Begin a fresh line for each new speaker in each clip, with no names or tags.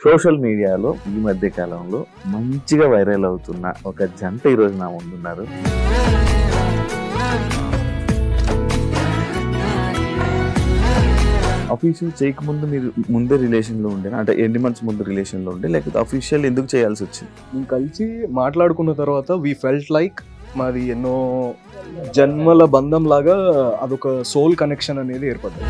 Social మీడియాలో ఈ మధ్య కాలంలో మంచిగా వైరల్ అవుతున్న ఒక జంట ఈరోజు నా ముందున్నారు. అఫీషియల్ చేయకముందు మీరు ముందే రిలేషన్ లో ఉండే, అంటే ఎన్ని మంత్స్ ముందు రిలేషన్ లో ఉండే, లేకపోతే అఫీషియల్ ఎందుకు చేయాల్సి వచ్చింది?
మేము కలిసి మాట్లాడుకున్న తర్వాత వీ ఫెల్ట్ లైక్ మాది ఎన్నో జన్మల బంధం లాగా అదొక సోల్ కనెక్షన్ అనేది ఏర్పడ్డది.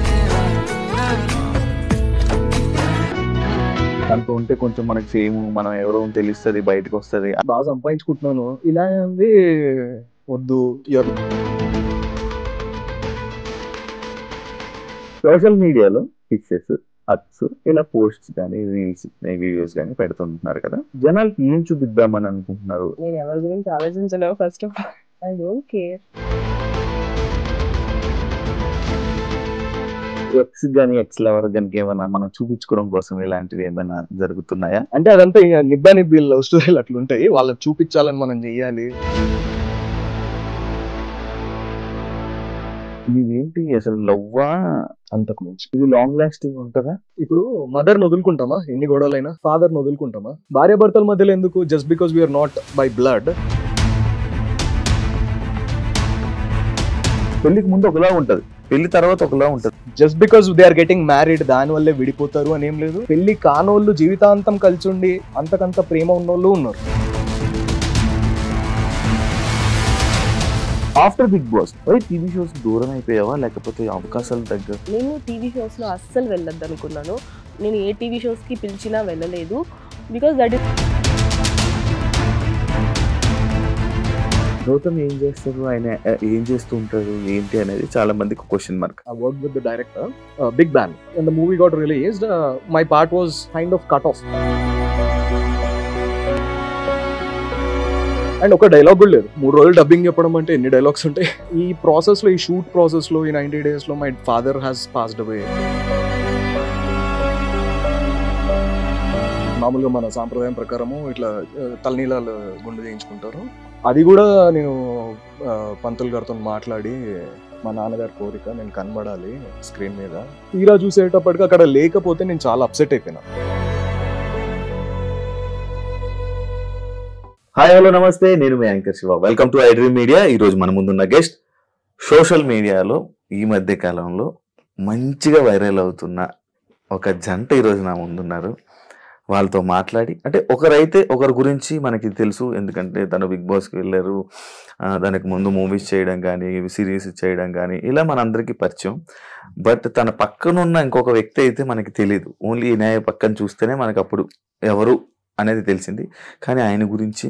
దాంతో ఉంటే కొంచెం మనకి ఫేమ్, మనం ఎవరో తెలుస్తుంది, బయటకు వస్తుంది,
బాగా సంపాదించుకుంటున్నాను, ఇలా ఉంది వద్దు.
సోషల్ మీడియాలో పిక్చర్స్, అక్స్, ఇలా పోస్ట్స్ కానీ రీల్స్ వీడియోస్ కానీ పెడుతుంటున్నారు కదా, జనాలకి ఏం చూపిద్దామని అనుకుంటున్నారు?
నేను ఎవరి గురించి ఆలోచించలేవు. First of all I don't care.
Ex కానీ ఎక్స్ లవర్ కానీ ఏమైనా మనం చూపించుకోవడం కోసం ఇలాంటివి ఏమైనా జరుగుతున్నాయా?
అంటే అదంతా నిబ్బా నిబ్బి లవ్ స్టోరీలు అట్లుంటాయి, వాళ్ళకి చూపించాలని మనం చెయ్యాలి.
ఇదేంటి అసలు లవ్వా?
అంతకు మించి
ఇది లాంగ్ లాస్టింగ్ ఉంటుందా?
ఇప్పుడు మదర్ వదులుకుంటామా, ఎన్ని గొడవలైనా? ఫాదర్ వదులుకుంటామా? భార్యాభర్తల మధ్యలో ఎందుకు? Just because we're not by blood.
పెళ్లికి ముందు ఒకలా ఉంటది, పెళ్లి తర్వాత ఒకలా ఉంటది.
Just because they are getting married దాని వల్లే విడిపోతారు అని ఏం లేదు. పెళ్లి కానోళ్ళు జీవితాంతం కలిసి ఉండి అంతకంత ప్రేమ ఉన్నోళ్ళు ఉన్నారు.
After Bigg Boss TV shows దూరం అయిపోయావా, లేకపోతే అవకాశాలు దగ్గర?
నేను టీవీ షోస్ లో అస్సలు వెళ్ళొద్దు అనుకున్నాను. నేను ఏ టీవీ షోస్ కి పిలిచినా వెళ్ళలేదు. Because that is.
గౌతమ్ ఏం చేస్తారు, ఆయన ఏం చేస్తూ ఉంటారు, ఏంటి అనేది చాలా మందికి question mark.
I worked with the director, Big Bang. When the movie got released, my part was kind of cut off. And ఒక డైలాగ్ కూడా లేదు. 3 రోజులు డబ్బింగ్ చెప్పడం అంటే ఎన్ని డైలాగ్స్ ఉంటాయి? ఈ ప్రాసెస్ లో, ఈ షూట్ ప్రాసెస్ లో, ఈ 90 days లో మై ఫాదర్ హ్యాస్ పాస్డ్ అవే. మామూలుగా మన సాంప్రదాయం ప్రకారము ఇట్లా తలనీలాలు గుండు చేయించుకుంటారు. అది కూడా నేను పంతులు గారితో మాట్లాడి, మా నాన్నగారి కోరిక నేను కనబడాలి స్క్రీన్ మీద. తీరా చూసేటప్పటికి అక్కడ లేకపోతే నేను చాలా అప్సెట్ అయిపోయినా.
హాయ్, హలో, నమస్తే. నేను మీ anchor Shiva. Welcome to iDream media. ఈరోజు మన ముందున్న గెస్ట్ సోషల్ మీడియాలో ఈ మధ్య కాలంలో మంచిగా వైరల్ అవుతున్న ఒక జంట ఈరోజు నా ముందున్నారు. వాళ్ళతో మాట్లాడి, అంటే ఒకరైతే ఒకరి గురించి మనకి తెలుసు, ఎందుకంటే తను బిగ్ బాస్కి వెళ్ళారు, దానికి ముందు మూవీస్ చేయడం కానీ సిరీస్ చేయడం కానీ ఇలా మనందరికీ పరిచయం. బట్ తన పక్కనున్న ఇంకొక వ్యక్తి అయితే మనకి తెలియదు. ఓన్లీ ఈ న్యాయ పక్కన చూస్తేనే మనకు అప్పుడు ఎవరు అనేది తెలిసింది. కానీ ఆయన గురించి,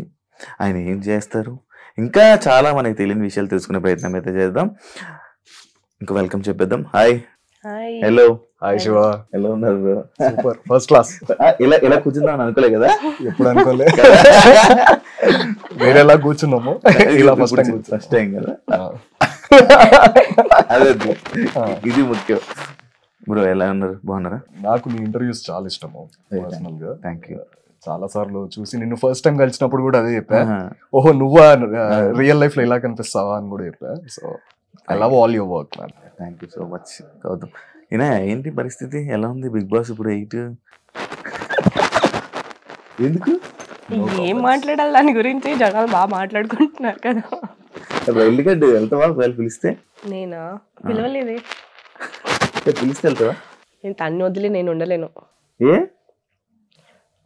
ఆయన ఏం చేస్తారు, ఇంకా చాలా మనకి తెలియని విషయాలు తెలుసుకునే ప్రయత్నం అయితే చేద్దాం. ఇంకా వెల్కమ్ చెప్పేద్దాం. హాయ్. హలో.
హాయ్ శివ,
ఎలా ఉన్నారు?
Super, first class.
ఇలా కూర్చుందాం అనుకోలే కదా,
ఎప్పుడు అనుకోలే. వేరేలా కూర్చున్నాము, ఇలా ఫస్ట్
టైం కదా. అదే, ఇది ముఖ్యం. బ్రో ఎలా ఉన్నారు? బాగున్నారా?
నాకు నీ ఇంటర్వ్యూస్ చాలా ఇష్టము పర్సనల్ గా.
Thank you.
చాలా సార్లు చూసి, నిన్ను ఫస్ట్ టైం కలిసినప్పుడు కూడా అదే చెప్పా, ఓహో నువ్వా రియల్ లైఫ్ లో ఇలా కనిపిస్తావా అని కూడా చెప్పా. So I love all your work man.
Thank you so much. Gautam, ఈయన ఏంటి పరిస్థితి, ఎలా ఉంది బిగ్ బాస్ ఇప్పుడు 8? ఎందుకు
ఏం మాట్లాడాలి దాని గురించి? జనాలు బాగా మాట్లాడుకుంటున్నారు కదా.
వెళ్ళిగడ్డు వెళ్తావా? ఒకవేళ పిలిస్తే?
నేనా? పిలవలేదే.
పిలిస్తే వెళ్తావా?
నేను తన్ని వదిలి నేను ఉండలేను.
ఏ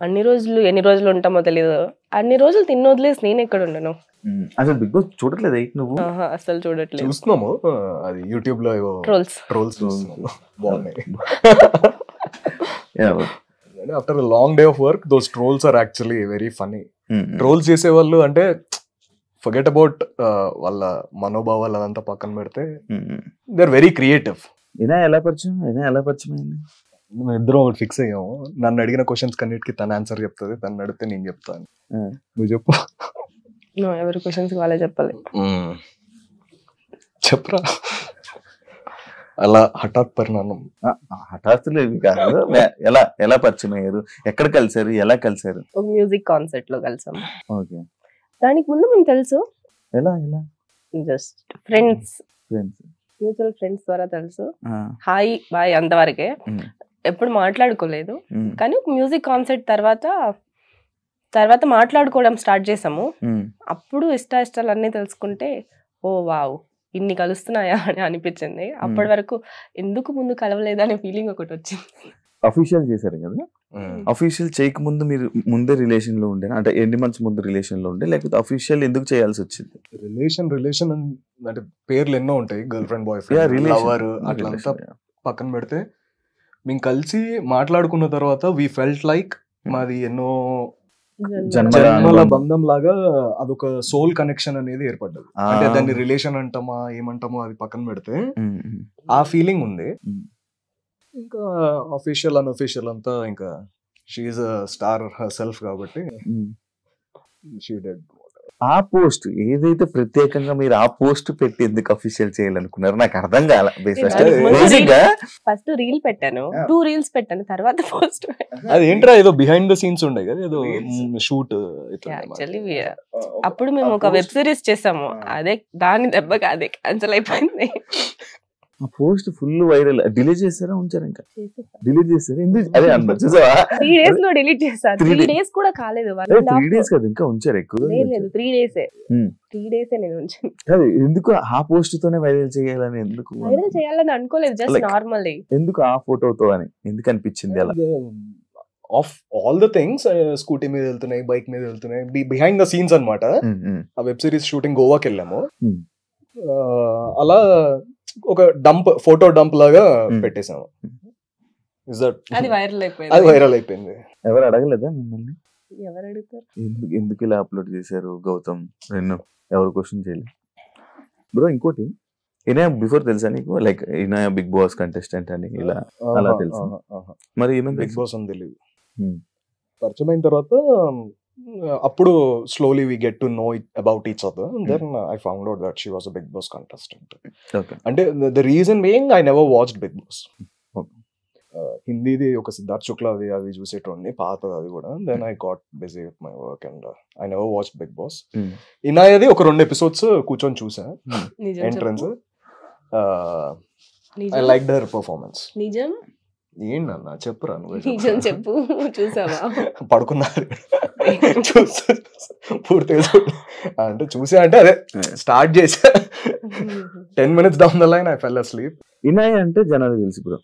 అన్ని రోజులు ఎన్ని రోజులు ఉంటామో తెలియదు. అన్ని రోజులు తిన్న వదిలేసి నేను ఎక్కడ ఉండను.
అసలు బిగ్ బాస్ చూడట్లేదు నువ్వు?
అసలు చూడట్లేదు.
చూస్తున్నాము, అది యూట్యూబ్ లో ట్రోల్స్ బాగున్నాయి. After long day of work those trolls are actually very funny. Trolls చేసేవాళ్ళు అంటే ఫర్గెట్ అబౌట్ వాళ్ళ మనోభావాలు అదంతా పక్కన పెడితే దే ఆర్ వెరీ క్రియేటివ్.
ఎలా పరిచయం అయింది?
మేము ఇద్దరం ఒకటి ఫిక్స్ అయ్యాము. నన్ను అడిగిన క్వశ్చన్స్ కన్నిటికి తన ఆన్సర్ చెప్తుంది, తను అడిగితే నేను చెప్తాను. నువ్వు చెప్పు.
ఎవరి క్వశ్చన్స్ వాళ్ళే చెప్పాలి.
చెప్పరా. అలా హఠాత్ పరిణామం.
హఠాత్తులు ఏమి కాదు. ఎలా పరిచయం అయ్యారు, ఎక్కడ కలిసారు, ఎలా కలిసారు?
ఒక మ్యూజిక్ కాన్సర్ట్ లో కలిసాం.
ఓకే.
దానికి ముందు మేము తెలుసు.
ఎలా?
జస్ట్ ఫ్రెండ్స్, మ్యూచువల్ ఫ్రెండ్స్ ద్వారా తెలుసు. హాయ్ బాయ్ అంతవరకే. ఎప్పుడు మాట్లాడుకోలేదు, కానీ మ్యూజిక్ కాన్సర్ట్ తర్వాత మాట్లాడుకోవడం స్టార్ట్ చేసాము. అప్పుడు ఇష్టాలు అన్నీ తెలుసుకుంటే ఓ వావ్ ఇన్ని కలుస్తున్నాయా అని అనిపించింది. అప్పటి వరకు ఎందుకు ముందు కలవలేదనే ఫీలింగ్ ఒకటి వచ్చింది.
అఫీషియల్ చేశారు కదా, అఫీషియల్ చేయకముందు మీరు ముందే రిలేషన్ లో ఉండే, అంటే ఎన్ని మంత్స్ ముందు రిలేషన్ లో ఉండే, లేకపోతే అఫీషియల్ ఎందుకు చేయాల్సి వచ్చింది?
రిలేషన్ అంటే పేర్లు ఎన్నో ఉంటాయి, girl friend, boy friend, lover అట్లంతా పక్కన పెడితే మేము కలిసి మాట్లాడుకున్న తర్వాత వి ఫెల్ట్ లైక్ మాది ఎన్నో జన్మల బంధం లాగా అదొక సోల్ కనెక్షన్ అనేది ఏర్పడ్డది. అంటే దాన్ని రిలేషన్ అంటామా ఏమంటామో అది పక్కన పెడితే ఆ ఫీలింగ్ ఉంది. ఇంకా అఫీషియల్ అన్అఫీషియల్ అంతా ఇంకా she is a star her self కాబట్టి షీ డెడ్.
ఆ పోస్ట్ ఏదైతే ప్రత్యేకంగా మీరు ఆ పోస్ట్ పెట్టి ఎందుకు అఫీషియల్ చేయాలనుకున్నారు నాకు అర్థం కాల.
ఫస్ట్ రీల్ పెట్టాను, 2 రీల్స్ పెట్టాను, తర్వాత పోస్ట్.
అది ఏంట్రా ఏదో బిహైండ్ ద సీన్స్ ఉండే కదా, ఏదో షూట్.
యాక్చువల్లీ అప్పుడు మేము ఒక వెబ్ సిరీస్ చేసాము, అదే దాని దెబ్బకి అదే క్యాన్సిల్ అయిపోయింది.
ఆ పోస్ట్ ఫుల్ వైరల్. డిలీట్ చేస్తారా ఉంచారా? ఇంకా డిలీట్ చేస్తారా? ఎందుకు? అదే అన్నమాట చూసావా,
3 days లో డిలీట్ చేశారు. 3 days కూడా కాలేదు,
3 days కదా, ఇంకా ఉంచారు ఎక్కువ.
లేదు 3 days 3 days నేను ఉంచాను.
అదే ఎందుకు ఆ పోస్ట్ తోనే వైరల్ చేయాలని, ఎందుకు
వైరల్ చేయాలని అనుకోలేదు, జస్ట్ నార్మల్లీ.
ఎందుకు ఆ ఫోటోతో అని ఎందుకు అనిపించింది అలా?
Of all the things, scooty మీద వెళ్తున్నాయి, బైక్ మీద వెళ్తున్నాయి, బిహైండ్ ద సీన్స్ అన్నమాట. ఆ వెబ్ సిరీస్ షూటింగ్ గోవాకి వెళ్ళాము, అలా ఒక ఫోటో డంప్ లాగా పెట్టేసాము.
అది వైరల్ అయిపోయింది.
ఎవరు అడగలేదా మిమ్మల్ని?
ఎవరు అడుగుతారు
ఎందుకు ఇలా అప్లోడ్ చేశారు గౌతమ్? ఎవరు క్వశ్చన్ చేయలేదు బ్రో. ఇంకోటి, ఈయన బిఫోర్ తెలుసా నీకు? లైక్ ఈయన బిగ్ బాస్ కంటెస్టెంట్ అని ఇలా అలా తెలుసా? మరి ఏమైనా
బిగ్ బాస్ అని తెలియదు. పరిచయం అయిన తర్వాత అప్పుడు slowly we get to know about each other. Then I found out that she was a Bigg Boss contestant. అంటే the reason being I never watched Bigg Boss. హిందీది ఒక సిద్ధార్థ్ శుక్లాది అవి చూసేటోడిని, పాతది అది కూడా. Then I got busy with my work and I never watched Bigg Boss. ఇనాయది ఒక 2 episodes కూర్చొని చూసా, entrance. I like their performance.
నిజం
ఏంటన్నా చెప్పురా నువ్వు?
నిజం చెప్పు, చూసావా?
పడుకున్నారు పూర్తిగా అంటే చూసా, అంటే అదే స్టార్ట్ చేసా, 10 minutes down the line I fell asleep.
ఇనాయ్ అంటే జనాలు తెలుసు బ్రో.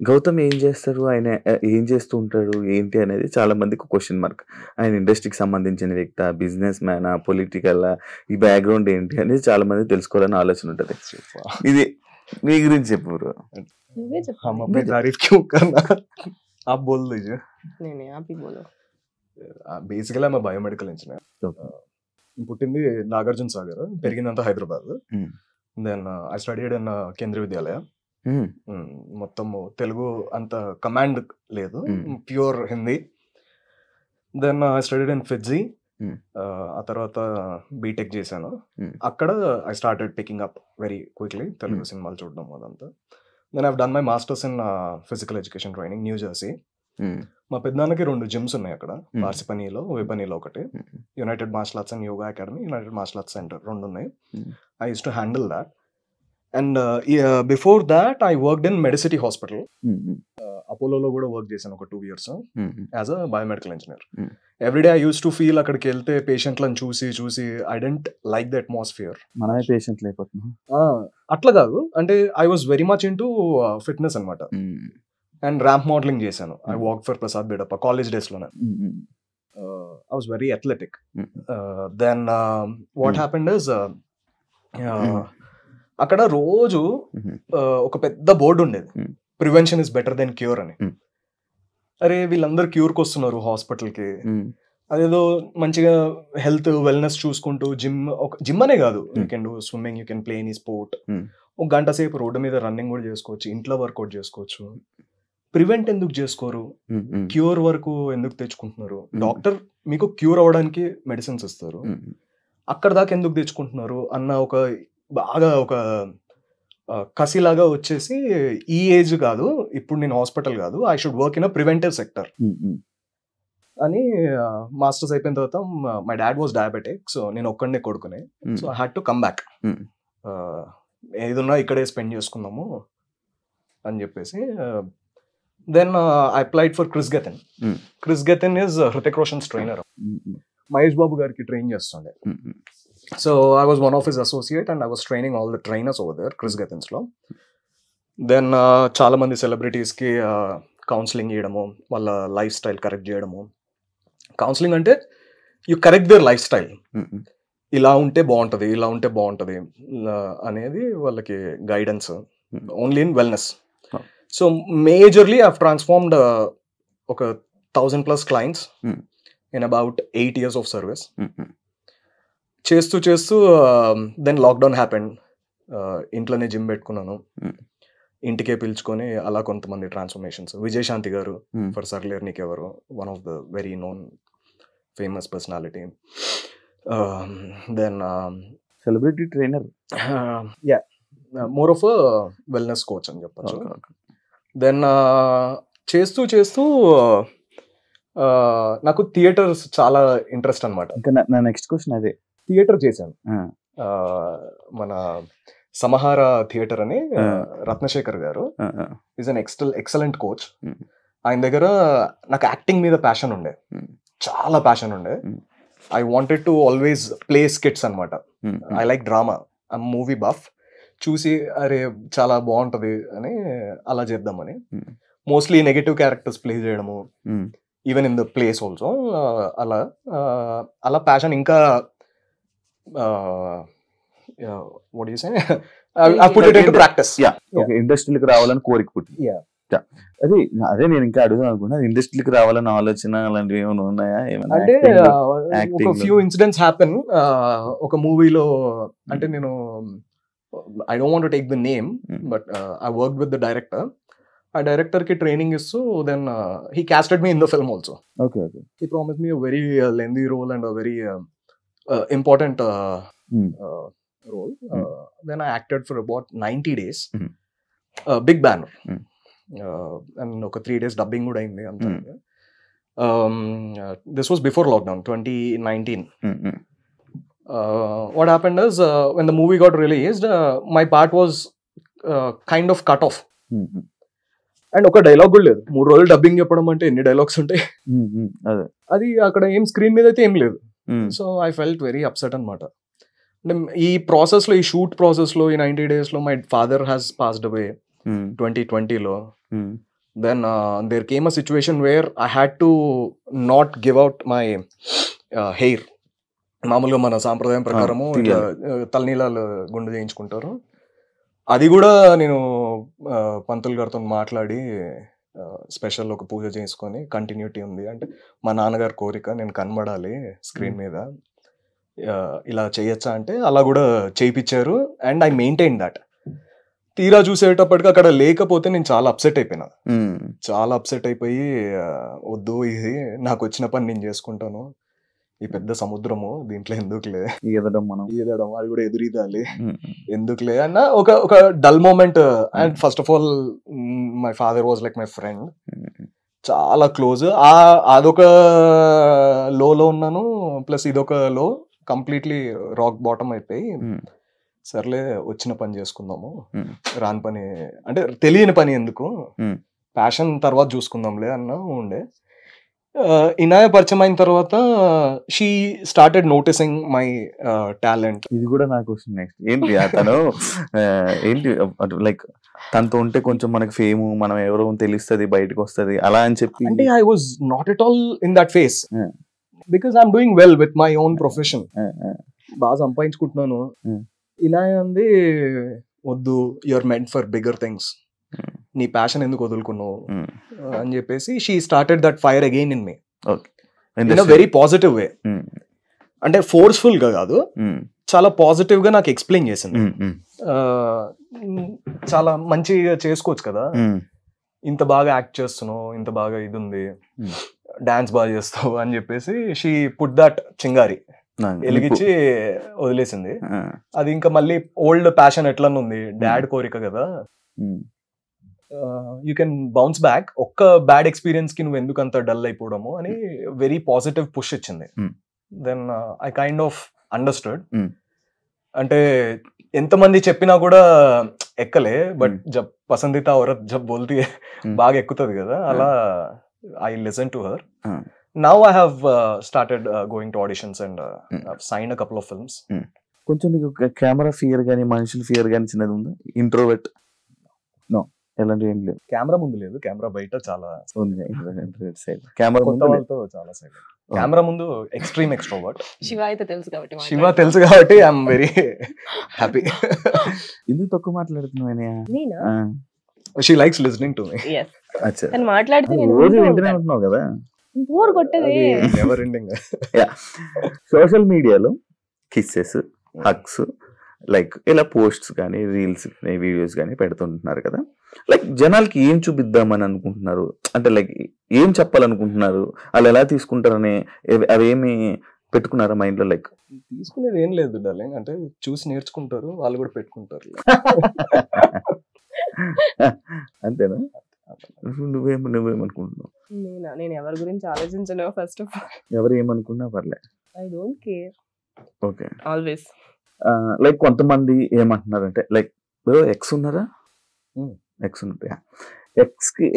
గౌతమ్ ఏం చేస్తారు, ఆయన ఏం చేస్తూ ఉంటాడు ఏంటి అనేది చాలా మందికి క్వశ్చన్ మార్క్. ఆయన ఇండస్ట్రీకి సంబంధించిన వ్యక్తి, బిజినెస్ మ్యానా, పొలిటికల్, ఈ బ్యాక్గ్రౌండ్ ఏంటి అనేది చాలా మంది తెలుసుకోవాలని ఆలోచన ఉంటుంది. ఇది మీ గురించి చెప్పు బ్రో.
हम अपनी तारीफ क्यों करना, आप बोल दीजिए.
नहीं आप ही बोलो.
బేసికలీ ఆమె బయోమెడికల్ ఇంజనీర్. పుట్టింది నాగార్జున సాగర్, పెరిగిందంతా Hyderabad. Then I studied in Kendriya Vidyalaya. మొత్తం తెలుగు అంత కమాండ్ లేదు, pure Hindi. Then I studied in FIITJEE. ఆ తర్వాత బీటెక్ చేశాను. అక్కడ I started picking up very quickly Telugu సినిమాలు చూడడం అదంతా. దెన్ I've done my masters in physical education training, New Jersey. మా పెద్దనాన్నకి 2 gyms ఉన్నాయి అక్కడ, పార్సిపనీలో, వేపనీలో ఒకటి. United Martial Arts and yoga academy, United Martial arts centre 2 ఉన్నాయి. I used to handle that. And before that I worked in Medicity hospital, అపోలోలో కూడా వర్క్ చేశాను ఒక 2 years as a biomedical engineer. Everyday I used to feel, అక్కడికి వెళ్తే పేషెంట్లను చూసి I didn't like the atmosphere.
మనమే పేషెంట్లు అయిపోతున్నాం.
అట్లా కాదు, అంటే I was very much into fitness అనమాట. అండ్ ర్యాంప్ మోడలింగ్ చేశాను. I walk for Prasad Bidapa college days లోనే. I was very athletic. Then what happened is, అక్కడ రోజు ఒక పెద్ద బోర్డు ఉండేది, prevention is better than cure అని. అరే వీళ్ళందరూ క్యూర్కి వస్తున్నారు హాస్పిటల్కి, అదేదో మంచిగా హెల్త్ వెల్నెస్ చూసుకుంటూ జిమ్ అనే కాదు, you can do swimming, you can play any sport, 1 గంట సేపు రోడ్డు మీద రన్నింగ్ కూడా చేసుకోవచ్చు, ఇంట్లో వర్కౌట్ చేసుకోవచ్చు. ప్రివెంట్ ఎందుకు చేసుకోరు, క్యూర్ వరకు ఎందుకు తెచ్చుకుంటున్నారు? డాక్టర్ మీకు క్యూర్ అవ్వడానికి మెడిసిన్స్ ఇస్తారు, అక్కడ దాకా ఎందుకు తెచ్చుకుంటున్నారు అన్న ఒక బాగా ఒక కసిలాగా వచ్చేసి, ఈ ఏజ్ కాదు ఇప్పుడు నేను హాస్పిటల్ కాదు, I should work in a preventive sector అని. మాస్టర్స్ అయిపోయిన తర్వాత my dad was diabetic, so నేను ఒక్కడనే కొడుకునే, so I had to come back. ఏదున్నా ఇక్కడే స్పెండ్ చేసుకుందాము అని చెప్పేసి Then I applied for Chris Gethin. Chris Gethin is Hrithik Roshan's trainer. Mahesh Babu gariki train చేస్తుండే. So I was one of his associate and I was training all the trainers over there, Chris Gethin's లో. Then చాలా మంది celebrities కి counselling చేయడము, వాళ్ళ life style correct చేయడము. Counselling అంటే you correct their life style. ఇలా ఉంటే బాగుంటుంది, ఇలా ఉంటే బాగుంటుంది అనేది వాళ్ళకి guidance. Only in wellness. So majorly I transformed ఒక 1000+ clients in about 8 years of service. చేస్తూ దెన్ లాక్డౌన్ హ్యాపెండ్. ఇంట్లోనే జిమ్ పెట్టుకున్నాను, ఇంటికే పిలుచుకొని అలా కొంతమంది ట్రాన్స్ఫర్మేషన్స్. విజయశాంతి గారు ఫర్ సర్లేర్ నీకెవరు, one of the very known famous personality. Then
celebrity trainer,
yeah, more of wellness coach అని చెప్పచ్చు. దెన్ చేస్తూ నాకు థియేటర్స్ చాలా ఇంట్రెస్ట్ అనమాట.
ఇంకా నా నెక్స్ట్ క్వశ్చన్ అదే.
థియేటర్ చేశాను. మన సమహార థియేటర్ అని రత్నశేఖర్ గారు ఈజ్ అన్ ఎక్సలెంట్ కోచ్. ఆయన దగ్గర నాకు యాక్టింగ్ మీద ప్యాషన్ ఉండే, చాలా ప్యాషన్ ఉండే. I wanted to always play skits అనమాట. I like drama, I movie buff. చూసి అరే చాలా బాగుంటుంది అని అలా చేద్దామని మోస్ట్లీ నెగటివ్ క్యారెక్టర్స్ ప్లే చేయడము, even in the plays also. అలా ప్యాషన్ ఇంకా what do you say? I put it into practice.
Okay, ఇండస్ట్రీకి రావాలని కోరిక పుట్టింది. అదే నేను ఇంకా అడుగుదాం అనుకున్నా, ఇండస్ట్రీకి రావాలని ఆలోచన అలాంటివి ఏమైనా ఉన్నాయా?
అంటే ఒక ఫ్యూ ఇన్సిడెంట్స్ హ్యాపెన్. ఒక మూవీలో అంటే నేను I don't want to take the name, but I worked with the director. ఆ డైరెక్టర్ కి ట్రైనింగ్ ఇస్తూ then he casted me in the film also.
Okay,
he promised me a very lengthy role and a very important role. Then I acted for about 90 days. Big banner. And ఒక 3 days dubbing కూడా అయింది అంతా. This was before lockdown, 2019. What happened is when the movie got released, my part was kind of cut off. And ఒక dialogue కూడా లేదు. 3 రోజులు dubbing చెప్పడం అంటే ఎన్ని డైలాగ్స్ ఉంటాయి? అది అక్కడ ఏం స్క్రీన్ మీద అయితే ఏం లేదు. So I felt very upset అనమాట. అంటే ఈ ప్రాసెస్లో, ఈ షూట్ ప్రాసెస్లో, ఈ 90 daysలో my father has passed away 2020లో. Then there came a situation where I had to not give out my hair. మామూలుగా మన సాంప్రదాయం ప్రకారము తలనీలాలు గుండు చేయించుకుంటారు. అది కూడా నేను పంతులు గారితో మాట్లాడి స్పెషల్ ఒక పూజ చేసుకొని కంటిన్యూటీ ఉంది. అంటే మా నాన్నగారి కోరిక, నేను కనబడాలి స్క్రీన్ మీద, ఇలా చేయొచ్చా అంటే అలా కూడా చేయించారు. And I maintain that. తీరా చూసేటప్పటికి అక్కడ లేకపోతే నేను చాలా అప్సెట్ అయిపోయినా. చాలా అప్సెట్ అయిపోయి వద్దు, ఇది నాకు వచ్చిన పని నేను చేసుకుంటాను, ఈ పెద్ద సముద్రము దీంట్లో ఎందుకులే ఈదడం, అది కూడా ఎదురీదాలి, ఎందుకులే అన్న ఒక dull moment. And first of all my father was like my friend, చాలా క్లోజ్. అదొక లోలో ఉన్నాను, ప్లస్ ఇదొక లో, కంప్లీట్లీ రాక్ బాటమ్ అయిపోయి సర్లే వచ్చిన పని చేసుకుందాము, రాని పని అంటే తెలియని పని ఎందుకు, ప్యాషన్ తర్వాత చూసుకుందాంలే అన్న ఉండే. ఇనాయ పరిచయం అయిన తర్వాత she started noticing my talent.
ఇది కూడా నాకు నెక్స్ట్ ఏంటి తను ఏంటి లైక్ తనతో ఉంటే కొంచెం మనకి ఫేమ్, మనం ఎవరో తెలుస్తుంది, బయటకు వస్తుంది అలా అని చెప్పి.
అంటే I was not at all in that phase because I'm doing well with my own profession. బాగా సంపాదించుకుంటున్నాను. ఇనాయ అంది వద్దు, you're meant for bigger things, నీ ప్యాషన్ ఎందుకు వదులుకున్నావు అని చెప్పేసి she started that fire again in me in a very positive way. అంటే ఫోర్స్ఫుల్ గా కాదు, చాలా పాజిటివ్ గా నాకు ఎక్స్ప్లెయిన్ చేసింది. చాలా మంచిగా చేసుకోవచ్చు కదా, ఇంత బాగా యాక్ట్ చేస్తున్నావు, ఇంత బాగా ఇది ఉంది, డాన్స్ బాగా చేస్తావు అని చెప్పేసి షీ పుట్ దట్ చింగారి వెలిగించి వదిలేసింది. అది ఇంకా మళ్ళీ ఓల్డ్ ప్యాషన్ ఎట్లన్నా ఉంది, డాడ్ కోరిక కదా, యూ కెన్ బౌన్స్ బ్యాక్. ఒక్క బ్యాడ్ ఎక్స్పీరియన్స్ కి నువ్వు ఎందుకు అంత డల్ అయిపోవడము అని వెరీ పాజిటివ్ పుష్ ఇచ్చింది. Then I kind of understood. అంటే ఎంతమంది చెప్పినా కూడా ఎక్కలే, బట్ జబ్ పసందీతా ఔరత్ జబ్ బోల్తీ బాగా ఎక్కుతుంది కదా, అలా I listen to her. Now I have started going to auditions and sign a couple of films.
కొంచెం నీకు కెమెరా ఫియర్ కానీ మనుషుల ఫియర్ కానీ చిన్నది ఉందా? ఇంట్రోవర్ట్? నో, ఎలాంటివి ఏం లేవు.
కెమెరా ముందు లేదు, కెమెరా బయట చాలా
ఉంది. కెమెరా
కొత్త వాళ్ళతో చాలా సైడ్. కెమెరా ముందు ఎక్స్ట్రీమ్ ఎక్స్ట్రోవర్ట్.
శివ అయితే తెలుసు కాబట్టి
శివ తెలుసు కాబట్టి ఐఎమ్ వెరీ హ్యాపీ.
ఎందుకు తక్కువ మాట్లాడుతున్నావు?
నేనా?
She likes listening to me.
Yes. తను మాట్లాడితే నేను
రోజు వింటూనే ఉంటున్నావు కదా,
బోర్ కొట్టేది.
Never ending.
సోషల్ మీడియాలో కిస్సెస్, హగ్స్, లైక్ ఇలా పోస్ట్స్ కానీ రీల్స్ వీడియోస్ కానీ పెడుతుంటున్నారు కదా. లైక్ జనాలకి ఏం చూపిద్దామని అనుకుంటున్నారు, అంటే లైక్ ఏం చెప్పాలనుకుంటున్నారు, వాళ్ళు ఎలా తీసుకుంటారని అవేమి పెట్టుకున్నారా మైండ్ లో? లైక్
తీసుకునేది ఏం లేదు డార్లింగ్, అంటే చూసి నేర్చుకుంటారు, వాళ్ళు కూడా పెట్టుకుంటారు.
అంతేనా? నువ్వేమనుకుంటున్నావు?
నేను ఎవరి గురించి ఆలోచించను. ఫస్ట్ ఆఫ్ ఆల్
ఎవరు ఏమనుకున్నా పర్లే,
I don't care.
Okay.
Always
like కొంతమంది ఏమంటున్నారంటే లైక్ ఎక్స్ ఉన్నారా, ఎక్స్ ఉంటాయా,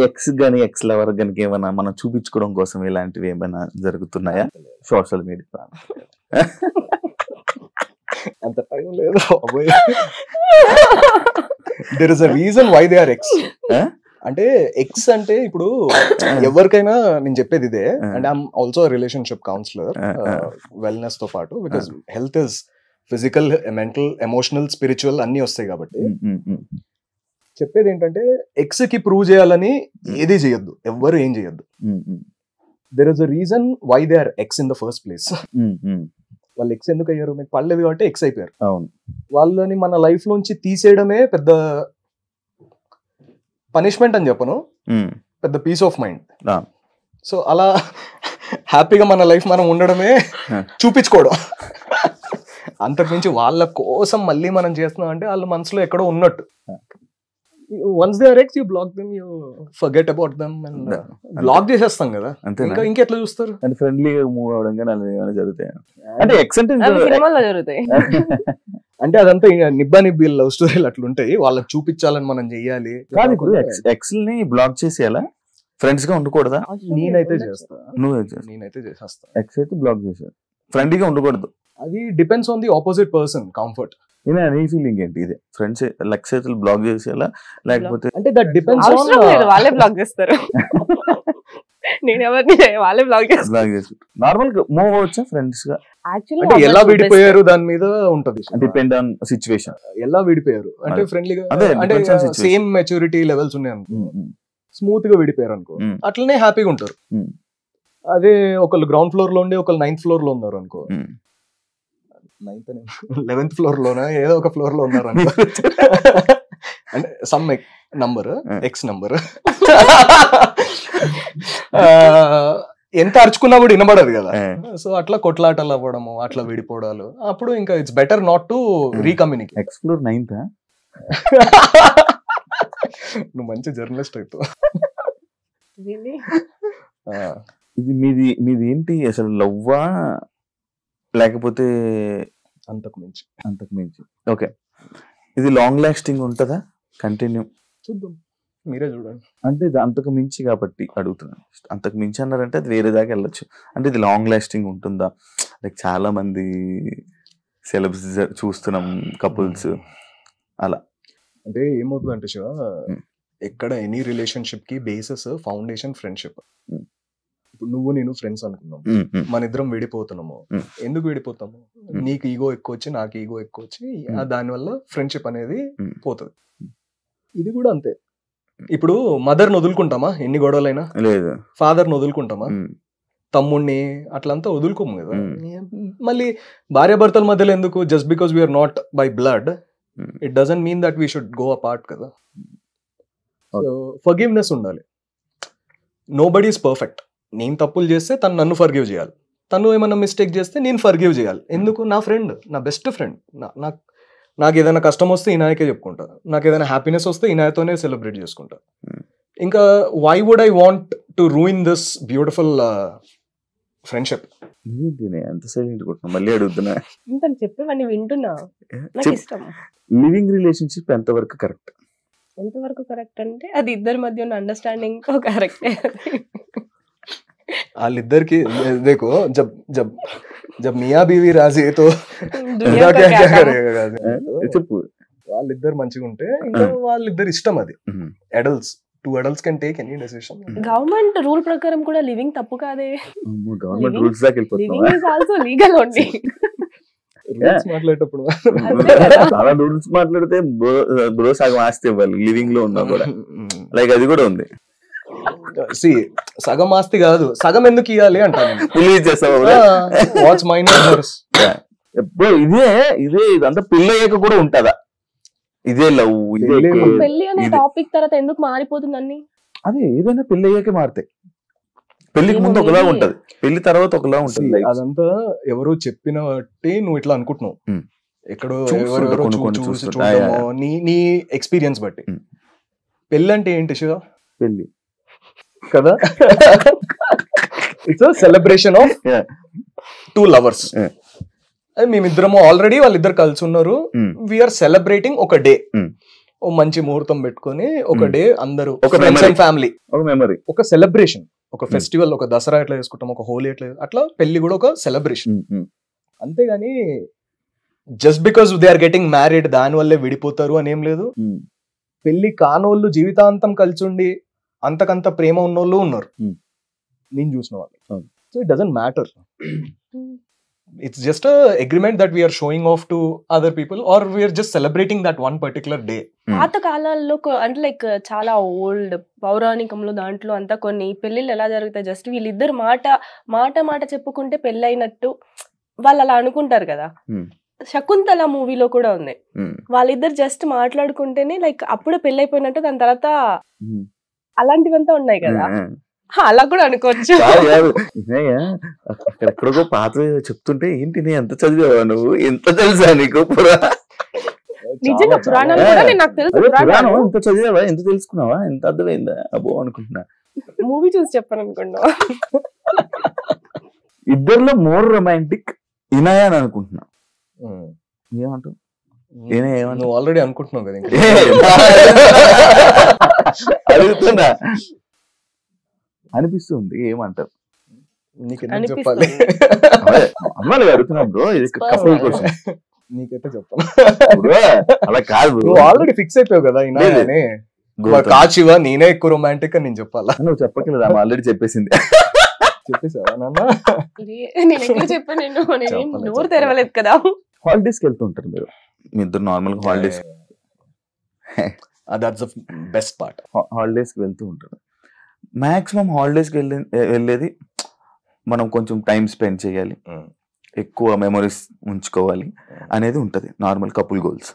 ఎక్స్ కానీ ఎక్స్ లవర్ కానీ ఏమైనా మనం చూపించుకోవడం కోసం ఇలాంటివి ఏమైనా జరుగుతున్నాయా సోషల్ మీడియా?
అంత టైం లేదు. There is a reason why they are ex. అంటే ఎక్స్ అంటే ఇప్పుడు ఎవరికైనా నేను చెప్పేది ఇదే, and I'm also relationship counsellor wellness తో పాటు, because health is physical, mental, emotional, spiritual అన్ని వస్తాయి కాబట్టి చెప్పేది ఏంటంటే ఎక్స్ కి ప్రూవ్ చేయాలని ఏది చేయొద్దు, ఎవ్వరు ఏం చేయొద్దు. There is a reason why they are ex in the first place. వాళ్ళు ఎక్స్ ఎందుకు అయ్యారు? మీకు పడలేదు కాబట్టి ఎక్స్ అయిపోయారు. వాళ్ళని మన లైఫ్ లోంచి తీసేయడమే పెద్ద పనిష్మెంట్ అని చెప్పను, పెద్ద పీస్ ఆఫ్ మైండ్. సో అలా హ్యాపీగా మన లైఫ్ మనం ఉండడమే చూపించుకోవడం. అంతకుమించి వాళ్ళ కోసం మళ్ళీ మనం చేస్తున్నాం అంటే వాళ్ళ మనసులో ఎక్కడో ఉన్నట్టు. Once they are ex, you block them, you forget about them and block చేసేస్తాం కదా. ఇంకా ఇంకెట్లా చూస్తారు?
అంటే ఫ్రెండ్లీగా మూవ్ అవడం కానీ అలా ఏమైనా జరుగుతాయి అంటే ఎక్స్ అంటే
సినిమాలో జరుగుతాయి.
అంటే అదంతా నిబ్బా నిబ్బి లవ్ స్టోరీలు అట్లుంటాయి, వాళ్ళకి చూపించాలని మనం చెయ్యాలి.
కాదు, ఇప్పుడు ఎక్స్ ని బ్లాక్ చేసేయాలా, ఫ్రెండ్స్ గా ఉండకూడదా?
నేనైతే చేస్తా,
నేనైతే
చేసేస్తా.
ఎక్స్ అయితే బ్లాక్ చేసేది, ఫ్రెండ్లీగా ఉండకూడదు.
అది depends on the opposite person comfort.
నీ ఫీలింగ్ ఏంటి? ఇదే ఫ్రెండ్స్ లెక్స్ అయితే బ్లాక్ చేసేయాలా లేకపోతే?
అంటే దట్ డిపెండ్స్ ఆన్,
వాళ్ళే బ్లాక్ చేస్తారు. నేను ఎవరిని వాళ్ళే బ్లాక్ చేస్తారు.
నార్మల్ గా మూవ్ అవ్వచ్చా ఫ్రెండ్స్ గా?
అంటే ఎలా విడిపోయారు దాని మీద ఉంటది,
డిపెండ్ ఆన్ సిచ్యువేషన్.
ఎలా విడిపోయారు అంటే ఫ్రెండ్లీగా, అంటే సేమ్ మెచ్యూరిటీ లెవెల్స్ ఉన్నాయి అనుకో, స్మూత్ గా విడిపోయారు అనుకో, అట్లనే హ్యాపీగా ఉంటారు. అదే ఒకళ్ళు గ్రౌండ్ ఫ్లోర్ లో ఉండి ఒకళ్ళు 9th ఫ్లోర్ లో ఉన్నారు అనుకో, 11th ఫ్లోర్ లోనా ఏదో ఒక ఫ్లోర్ లో ఉన్నారు అనుకో, అంటే సమ్ నంబర్ ఎక్స్ నంబర్, ఎంత అరుచుకున్నా కూడా వినబడదు కదా. సో అట్లా కొట్లాటలు అవ్వడము, అట్లా విడిపోవడాలు, అప్పుడు ఇంకా it's better not to recommunicate.
Explore 9th.
నువ్వు మంచి జర్నలిస్ట్ అవుతావు.
ఇది మీది ఏంటి అసలు, లవ్వా లేకపోతే
అంతకు మించి? ఓకే,
ఇది లాంగ్ లాస్టింగ్ ఉంటుందా, కంటిన్యూ?
చూద్దాం, మీరే చూడండి.
అంటే ఇది అంతకు మించి కాబట్టి అడుగుతున్నాను. అంతకు మించి అన్నారంటే అది వేరే దాకా వెళ్ళొచ్చు. అంటే ఇది లాంగ్ లాస్టింగ్ ఉంటుందా? లైక్ చాలా మంది సెలబ్స్ చూస్తున్నాం, కపుల్స్ అలా.
అంటే ఏమవుతుంది అంటే శివ, ఎక్కడ ఎనీ రిలేషన్షిప్ కి బేసిస్ ఫౌండేషన్ ఫ్రెండ్షిప్. ఇప్పుడు నువ్వు నేను ఫ్రెండ్స్ అనుకున్నాం, మన ఇద్దరం విడిపోతున్నాము. ఎందుకు విడిపోతాము? నీకు ఈగో ఎక్కువ వచ్చి నాకు ఈగో ఎక్కువ వచ్చి దానివల్ల ఫ్రెండ్షిప్ అనేది పోతుంది. ఇది కూడా అంతే. ఇప్పుడు మదర్ని వదులుకుంటామా ఎన్ని గొడవలైనా?
లేదు.
ఫాదర్ని వదులుకుంటామా? తమ్ముడిని అట్లంతా వదులుకోము కదా. మళ్ళీ భార్యాభర్తల మధ్యలో ఎందుకు? Just because we're not by blood, it doesn't mean that we should go apart కదా. ఫర్గివ్నెస్ ఉండాలి. Nobody is perfect. నేను తప్పులు చేస్తే తను నన్ను ఫర్గివ్ చేయాలి, తను ఏమన్నా మిస్టేక్ చేస్తే నేను ఫర్గివ్ చేయాలి. ఎందుకు? నా ఫ్రెండ్, నా బెస్ట్ ఫ్రెండ్. నాకు ఏదైనా కష్టం వస్తే ఈనాయకే చెప్పుకుంటా, నాకు ఏదైనా హ్యాపీనెస్ వస్తే ఈనాయతోనే సెలబ్రేట్ చేసుకుంటా. ఇంకా why would I want to ruin this beautiful friendship?
ఎంత సైలెంట్ కొట్టినా మళ్ళీ అడుగుతున్నా.
చెప్పేవాడిని వింటున్నా. లివింగ్
రిలేషన్షిప్ ఎంతవరకు కరెక్ట్?
ఎంతవరకు కరెక్ట్ అంటే అది ఇద్దరి మధ్య ఉన్న అండర్స్టాండింగ్ కరెక్టే.
వాళ్ళిద్దరికి देखो जब जब जब मियाँ बीवी राजी तो
దునియా
क्या
కా
क्या
క్యా
करेगा
చెప్పు.
వాళ్ళిద్దరు మంచిగా ఉంటే ఇంకా వాళ్ళిద్దరు ఇష్టం అది. Adults 2 adults can take any decision.
Government rule ప్రకారం కూడా లివింగ్ తప్పు కాదే.
గవర్నమెంట్ రూల్స్ దాకా
లివింగ్
వెళ్ళిపోతున్నావా?
Is also legal only.
Rules మాట్లాడేటప్పుడు
చాలా రూల్స్ మాట్లాడితే బ్రో సగం ఆస్తి ఇవ్వాలి లివింగ్ లో ఉన్నా కూడా. లైక్ అది కూడా ఉంది.
సి సగం ఆస్తి కాదు, సగం ఎందుకు ఇవ్వాలి అంటాను.
రిలీజ్ చేస్తావా?
వాట్స్ మైన్
ఎప్పుడు ఇదే ఇదంతా పెళ్లి అయ్యాక కూడా ఉంటదా? ఇదే లవ్ ఇదే
పెళ్లి-
care.
పెళ్లి అనే
ఇది.
టాపిక్ తర్వాత ఎందుకు మారిపోతుందని?
అదే ఏదైనా పెళ్లి అయ్యాకే మారుతాయి. పెళ్లికి
ఏమో
ముందు ఒకలా
maybe.
ఉంటది, పెళ్లి తర్వాత ఒకలా ఉంటుంది. life.
అదంతా ఎవరో చెప్పిన బట్టి నువ్వు ఇట్లా అనుకుంటున్నావు.
Hmm.
ఎక్కడో
చూస్తుంటా,
ఎవరెవరో
కొన్ని
చూసి
చూస్తుంటా.
చూడటమో, నీ ఎక్స్పీరియన్స్ బట్టి.
Hmm.
పెళ్ళి అంటే ఏంటి శివ
పెళ్లి
కదా? It's celebration of
Yeah.
2 lovers.
Yeah.
మేమిద్దరము ఆల్రెడీ వాళ్ళిద్దరు కలిసి ఉన్నారు.
Hmm.
వీఆర్ సెలబ్రేటింగ్ ఒక డే.
Hmm.
ఓ మంచి ముహూర్తం పెట్టుకొని ఒక
Hmm.
డే అందరూ
ఒక memory.
ఫ్యామిలీ
ఒక మెమరీ.
ఒక సెలబ్రేషన్, ఒక ఫెస్టివల్, ఒక దసరా ఎట్లా చేసుకుంటాం, ఒక హోలీ ఎట్లా, అట్లా పెళ్లి కూడా ఒక సెలబ్రేషన్. అంతేగాని just because they are getting married దాని వల్లే విడిపోతారు అని ఏం లేదు. పెళ్లి కానోళ్ళు జీవితాంతం కలిసి ఉండి అంతకంత ప్రేమ ఉన్నోళ్ళు ఉన్నారు,
Hmm.
నేను చూసిన వాళ్ళు.
అవును.
So it doesn't matter. It's just agreement that we're showing off to other people or we're just celebrating that one particular day.
పాత కాలాల్లో అంటే లైక్ చాలా ఓల్డ్ పౌరాణికంలో దాంట్లో అంతా కొన్ని పెళ్లిళ్ళు ఎలా జరుగుతాయి, జస్ట్ వీళ్ళిద్దరు మాట మాట మాట చెప్పుకుంటే పెళ్ళైనట్టు వాళ్ళు అలా అనుకుంటారు కదా. శకుంతల మూవీలో కూడా ఉంది, వాళ్ళిద్దరు జస్ట్ మాట్లాడుకుంటేనే లైక్ అప్పుడే పెళ్ళైపోయినట్టు, దాని తర్వాత అలాంటివంతా ఉన్నాయి కదా. అలా కూడా అనుకోవచ్చు.
ఎక్కడికో పాత చెప్తుంటే ఏంటి నీ ఎంత చదివావా నువ్వు, ఎంత తెలుసా నీకు
నిజంగా పురాణాలు కూడా నాకు తెలుసు.
పురాణం ఎంత చదివావా, ఎంత తెలుసుకున్నావా, ఎంత అర్థమైందా అబ్బో అనుకుంటున్నా.
మూవీ చూసి చెప్పాను అనుకున్నా.
ఇద్దరిలో మోర్ రొమాంటిక్ ఇనాయా అని అనుకుంటున్నా. ఏమంటావు?
నువ్వు ఆల్రెడీ అనుకుంటున్నావు కదా ఇంకా.
అడుగుతున్నా, అనిపిస్తుంది. ఏమంటారు?
నీకు ఎందుకు చెప్పాలి?
అమ్మాయి అడుగుతున్నా బ్రో, ఇది కపుల్ క్వశ్చన్.
నీకైతే చెప్తాను.
అలా కాదు,
నువ్వు ఆల్రెడీ ఫిక్స్ అయిపోయావు కదా ఇనాయనే. కాచివా నేనే ఎక్కువ రొమాంటిక్ అని నేను చెప్పాలా?
నువ్వు చెప్పట్లేదు, ఆమె ఆల్రెడీ చెప్పేసింది.
చెప్పేసావా నాన్న?
నేను ఎక్కడ చెప్పాను, నేను నోరు తెరవలేదు కదా.
హాలిడేస్కి వెళ్తూ ఉంటారు మీరు, మీ ఇద్దరు నార్మల్ గా holidays
that's the best part.
హాలిడేస్కి వెళ్తూ ఉంటారు. మాక్సిమం హాలిడేస్కి వెళ్ళేది మనం కొంచెం టైం స్పెండ్ చేయాలి, ఎక్కువ మెమరీస్ ఉంచుకోవాలి అనేది ఉంటుంది నార్మల్ కపుల్ గోల్స్.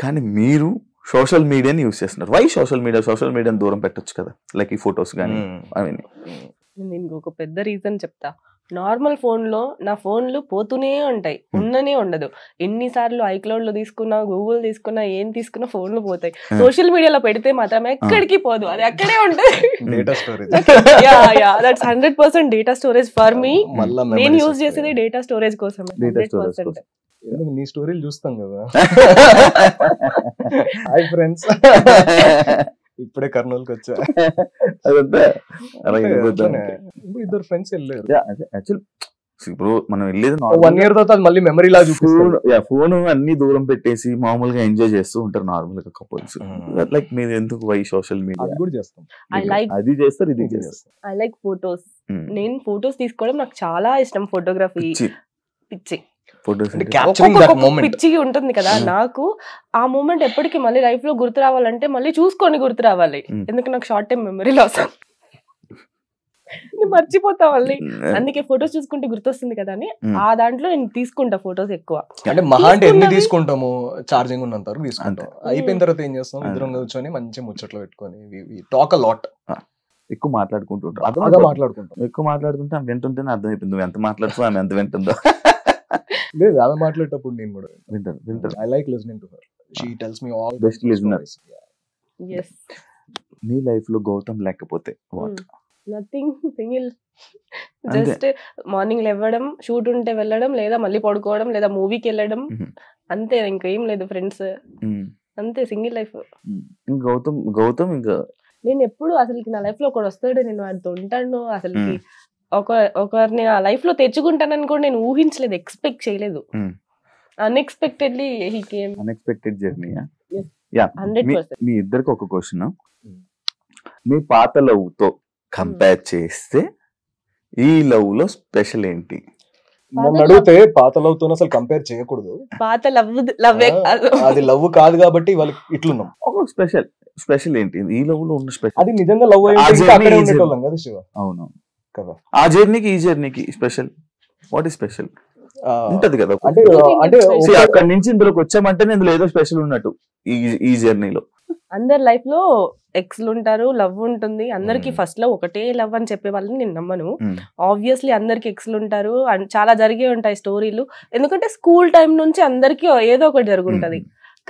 కానీ మీరు సోషల్ మీడియాని యూజ్ చేస్తున్నారు. వై సోషల్ మీడియాని దూరం పెట్టొచ్చు కదా, లైక్ ఈ ఫొటోస్ కానీ అవన్నీ.
నేను ఒక పెద్ద రీజన్ చెప్తా. నార్మల్ ఫోన్లో నా ఫోన్లు పోతూనే ఉంటాయి, ఉండనే ఉండదు. ఎన్నిసార్లు ఐక్లౌడ్ లో తీసుకున్నా, గూగుల్ తీసుకున్నా, ఏం తీసుకున్నా ఫోన్లు పోతాయి. సోషల్ మీడియాలో పెడితే మాత్రం ఎక్కడికి పోదు, అది అక్కడే ఉంటుంది.
Data storage.
That's 100% data storage for me. నేను యూజ్ చేసేది డేటా స్టోరేజ్ కోసం.
నీ స్టోరీలు చూస్తాం కదా. హాయ్ ఫ్రెండ్స్, ఇప్పుడే కర్నూలుకి వచ్చా. ఇప్పుడు ఇద్దరు ఫ్రెండ్స్ వెళ్ళారు.
ఇప్పుడు మనం వెళ్ళేది
1 year తర్వాత మళ్ళీ మెమరీ లా చూపిస్తాడు.
ఫోన్ అన్ని దూరం పెట్టేసి మామూలుగా ఎంజాయ్ చేస్తూ ఉంటారు నార్మల్ గా కపుల్స్. లైక్ మీరు ఎందుకు వై సోషల్ మీడియా
అది కూడా చేస్తాం.
అది చేస్తారు, ఇది చేస్తారు.
I like photos. నేను ఫొటోస్ తీసుకోవడం నాకు చాలా ఇష్టం. ఫోటోగ్రఫీ పిచ్చి, పిచ్చి ఉంటుంది కదా నాకు. ఆ మూమెంట్ ఎప్పటికీ మళ్ళీ లైఫ్ లో గుర్తు రావాలంటే మళ్ళీ చూసుకొని గుర్తు రావాలి. ఎందుకు నాకు షార్ట్ టైం మెమరీ లాస్, మర్చిపోతా మళ్ళీ. అందుకే ఫొటోస్ చూసుకుంటే గుర్తొస్తుంది కదా అని ఆ దాంట్లో నేను తీసుకుంటా ఫొటోస్ ఎక్కువ.
అంటే మహా అంటే ఎన్ని తీసుకుంటాము, ఛార్జింగ్ ఉన్నంత వరకు తీసుకుంటాం. అయిపోయిన తర్వాత ఏం చేస్తాం, ఇద్దరం కూర్చొని మంచి ముచ్చట్లు పెట్టుకొని టాక్ అ లాట్.
ఎక్కువ మాట్లాడుకుంటూ ఉంటాం, ఎక్కువ మాట్లాడుతుంటే ఆమె వింటుంటేనే అర్థమైపోయింది నువ్వు ఎంత మాట్లాడుతావు, ఆమె ఎంత వింటుందో.
లేదు, ఆమె మాట్లాడేటప్పుడు నేను కూడా
వింటాను.
I like listening to her. She tells me all
best listener.
yes,
నీ లైఫ్ లో గౌతమ్ లేకపోతే what?
Nothing, single. Just morning లేవడం, షూట్ ఉంటే వెళ్ళడం, లేదా మళ్ళీ పడుకోవడం, లేదా మూవీకి వెళ్ళడం, అంతే. ఇంకేం లేదు. ఫ్రెండ్స్ అంతే సింగిల్ లైఫ్.
గౌతమ్ ఇంకా
నేను ఎప్పుడు అసలుకి నా లైఫ్ లో ఒకడు వస్తాడు, నేను వాడితో ఉంటాను, అసలుకి ఒకరిని ఆ లైఫ్ లో తెచ్చుకుంటానని కూడా నేను ఊహించలేదు, ఎక్స్పెక్ట్ చేయలేదు. Unexpectedly he came.
Unexpected journey.
Yes.
Yeah
100%.
మీ ఇద్దరికి ఒక క్వశ్చన్. మీ పాత లవ్ తో కంపేర్ చేస్తే ఈ లవ్ లో స్పెషల్ ఏంటి?
నన్ను అడిగితే పాత లవ్ తో అసలు కంపేర్ చేయకూడదు.
పాత లవ్
అది లవ్ కాదు కాబట్టి వాళ్ళకి ఇట్లున్నాం.
ఒక స్పెషల్ ఏంటి ఈ లవ్ లో ఉన్న స్పెషల్?
అది నిజంగా లవ్ అక్కడే ఉండేటోళ్ళం కదా శివ.
అవును
కదా.
ఆ జర్నీకి ఈ జర్నీకి స్పెషల్ వాట్ ఈస్ స్పెషల్ ఉంటది కదా.
అంటే
అక్కడి నుంచి ఇందులోకి వచ్చామంటే ఇందులో ఏదో స్పెషల్ ఉన్నట్టు ఈ జర్నీలో.
అందరి లైఫ్ లో ఎక్స్లు ఉంటారు, లవ్ ఉంటుంది. అందరికి ఫస్ట్ లో ఒకటే లవ్ అని చెప్పే వాళ్ళని నేను నమ్మను. ఆబ్వియస్లీ అందరికి ఎక్స్లు ఉంటారు, చాలా జరిగే ఉంటాయి స్టోరీలు. ఎందుకంటే స్కూల్ టైం నుంచి అందరికి ఏదో ఒకటి జరుగుంటది.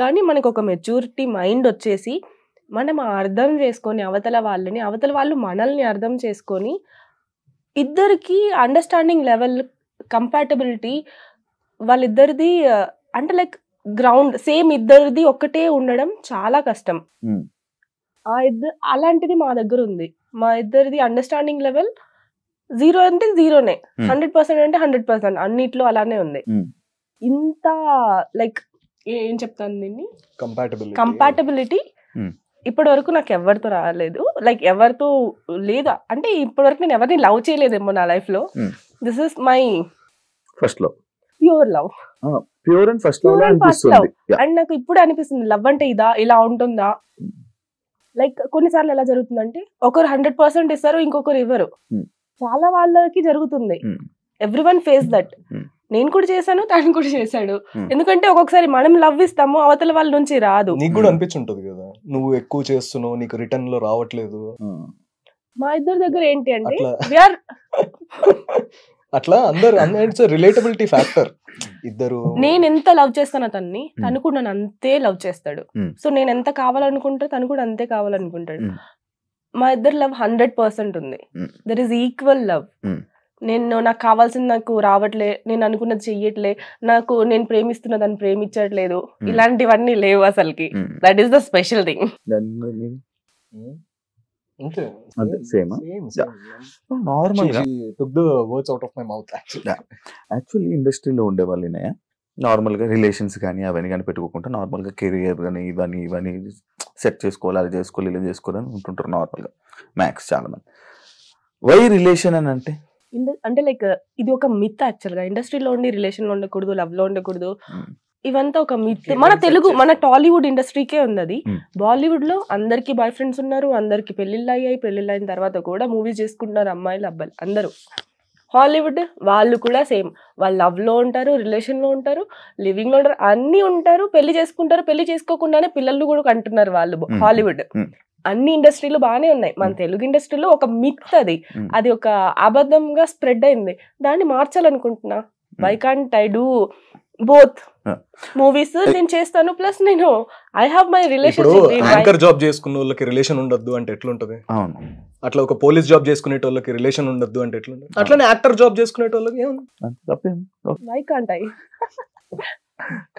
కానీ మనకు ఒక మెచ్యూరిటీ మైండ్ వచ్చేసి మనం అర్థం చేసుకొని అవతల వాళ్ళు మనల్ని అర్థం చేసుకొని ఇద్దరికి అండర్స్టాండింగ్ లెవెల్, కంపాటబిలిటీ వాళ్ళిద్దరిది అంటే లైక్ గ్రౌండ్ సేమ్ ఇద్దరిది ఒక్కటే ఉండడం చాలా కష్టం. అలాంటిది మా దగ్గర ఉంది. మా ఇద్దరిది అండర్స్టాండింగ్ లెవెల్ 0 అంటే 0నే, 100% అంటే 100%, అన్నిట్లో అలానే ఉంది. ఇంత లైక్ ఏం చెప్తాను దీన్ని, కంపాటబిలిటీ ఇప్పటి వరకు నాకు ఎవరితో రాలేదు. లైక్ ఎవరితో లేదా అంటే ఇప్పటి వరకు నేను ఎవరిని లవ్ చేయలేదేమో నా లైఫ్ లో. This is my
first love,
pure love,
pure and first love.
And నాకు ఇప్పుడు అనిపిస్తుంది లవ్ అంటే ఇలా ఉంటుందా. లైక్ కొన్నిసార్లు ఎలా జరుగుతుందంటే ఒకరు 100% ఇస్తారు, ఇంకొకరు ఇవ్వరు. చాలా వాళ్ళకి జరుగుతుంది. Everyone face that. నేను కూడా చేశాను, తను కూడా చేశాడు. ఎందుకంటే ఒక్కొక్కసారి మనం లవ్ ఇస్తాము, అవతల వాళ్ళ నుంచి రాదు.
నీకు కూడా అనిపించుంటది కదా, నువ్వు ఎక్కువ చేస్తున్నావు, నీకు రిటర్న్ లో రావట్లేదు.
మా ఇద్దరి దగ్గర ఏంటి అంటే
అట్లా అందరు రిలేటబిలిటీ ఫ్యాక్టర్. ఇద్దరు
నేను ఎంత లవ్ చేస్తాను తన్ని, తను కూడా నన్ను అంతే లవ్ చేస్తాడు. సో నేను ఎంత కావాలనుకుంటా, తను కూడా అంతే కావాలనుకుంటాడు. మా ఇద్దరు లవ్ 100% ఉంది. There is equal love. నాకు కావాల్సింది నాకు రావట్లే, నేను అనుకున్నది చెయ్యట్లే, నేను ప్రేమిస్తున్న దాన్ని ప్రేమించట్లేదు, ఇలాంటివన్నీ లేవు అసలుకి. That is the special thing.
Actually ఇండస్ట్రీలో ఉండే వాళ్ళనే నార్మల్ గా రిలేషన్స్ కానీ అవన్నీ కానీ పెట్టుకోకుండా నార్మల్ గా కెరియర్ కానీ ఇవన్నీ సెట్ చేసుకోవాలి, అది చేసుకోవాలి, ఇలా చేసుకోవాలని ఉంటుంటారు నార్మల్ గా మ్యాక్స్ చాలా మంది. వై రిలేషన్ అని అంటే
లైక్ ఇది ఒక మిత్ యాక్చువల్ గా. ఇండస్ట్రీలో ఉండి రిలేషన్ లో ఉండకూడదు, లవ్ లో ఉండకూడదు, ఇవంతా ఒక మిత్. మన టాలీవుడ్ ఇండస్ట్రీకే ఉంది. బాలీవుడ్ లో అందరికి బాయ్ ఫ్రెండ్స్ ఉన్నారు, అందరికి పెళ్లిళ్ళు అయ్యాయి, పెళ్లిళ్ళు అయిన తర్వాత కూడా మూవీస్ చేసుకుంటున్నారు అమ్మాయిలు అబ్బాయిలు అందరూ. హాలీవుడ్ వాళ్ళు కూడా సేమ్, వాళ్ళు లవ్ లో ఉంటారు, రిలేషన్ లో ఉంటారు, లివింగ్ లో ఉంటారు, అన్ని ఉంటారు, పెళ్లి చేసుకుంటారు, పెళ్లి చేసుకోకుండానే పిల్లలు కూడా కంటున్నారు వాళ్ళు. హాలీవుడ్ అన్ని ఇండస్ట్రీలు బాగానే ఉన్నాయి. మన తెలుగు ఇండస్ట్రీలో ఒక మిత్ అది ఒక అబద్ధంగా స్ప్రెడ్ అయింది. దాన్ని మార్చాలనుకుంటున్నా. Why can't I do both? Movies నేను చేస్తాను, ప్లస్ నేను I have my relationship.
Anchor job చేసుకున్న వాళ్ళకి రిలేషన్ ఉండొద్దు అంటే ఎట్లుంటది? అట్లా ఒక పోలీస్ జాబ్ చేసుకునే వాళ్ళకి రిలేషన్ ఉండొద్దు అంటే ఎట్లుంటది? అట్లానే యాక్టర్ జాబ్ చేసుకునే వాళ్ళకి
వై కాంట్ ఐ?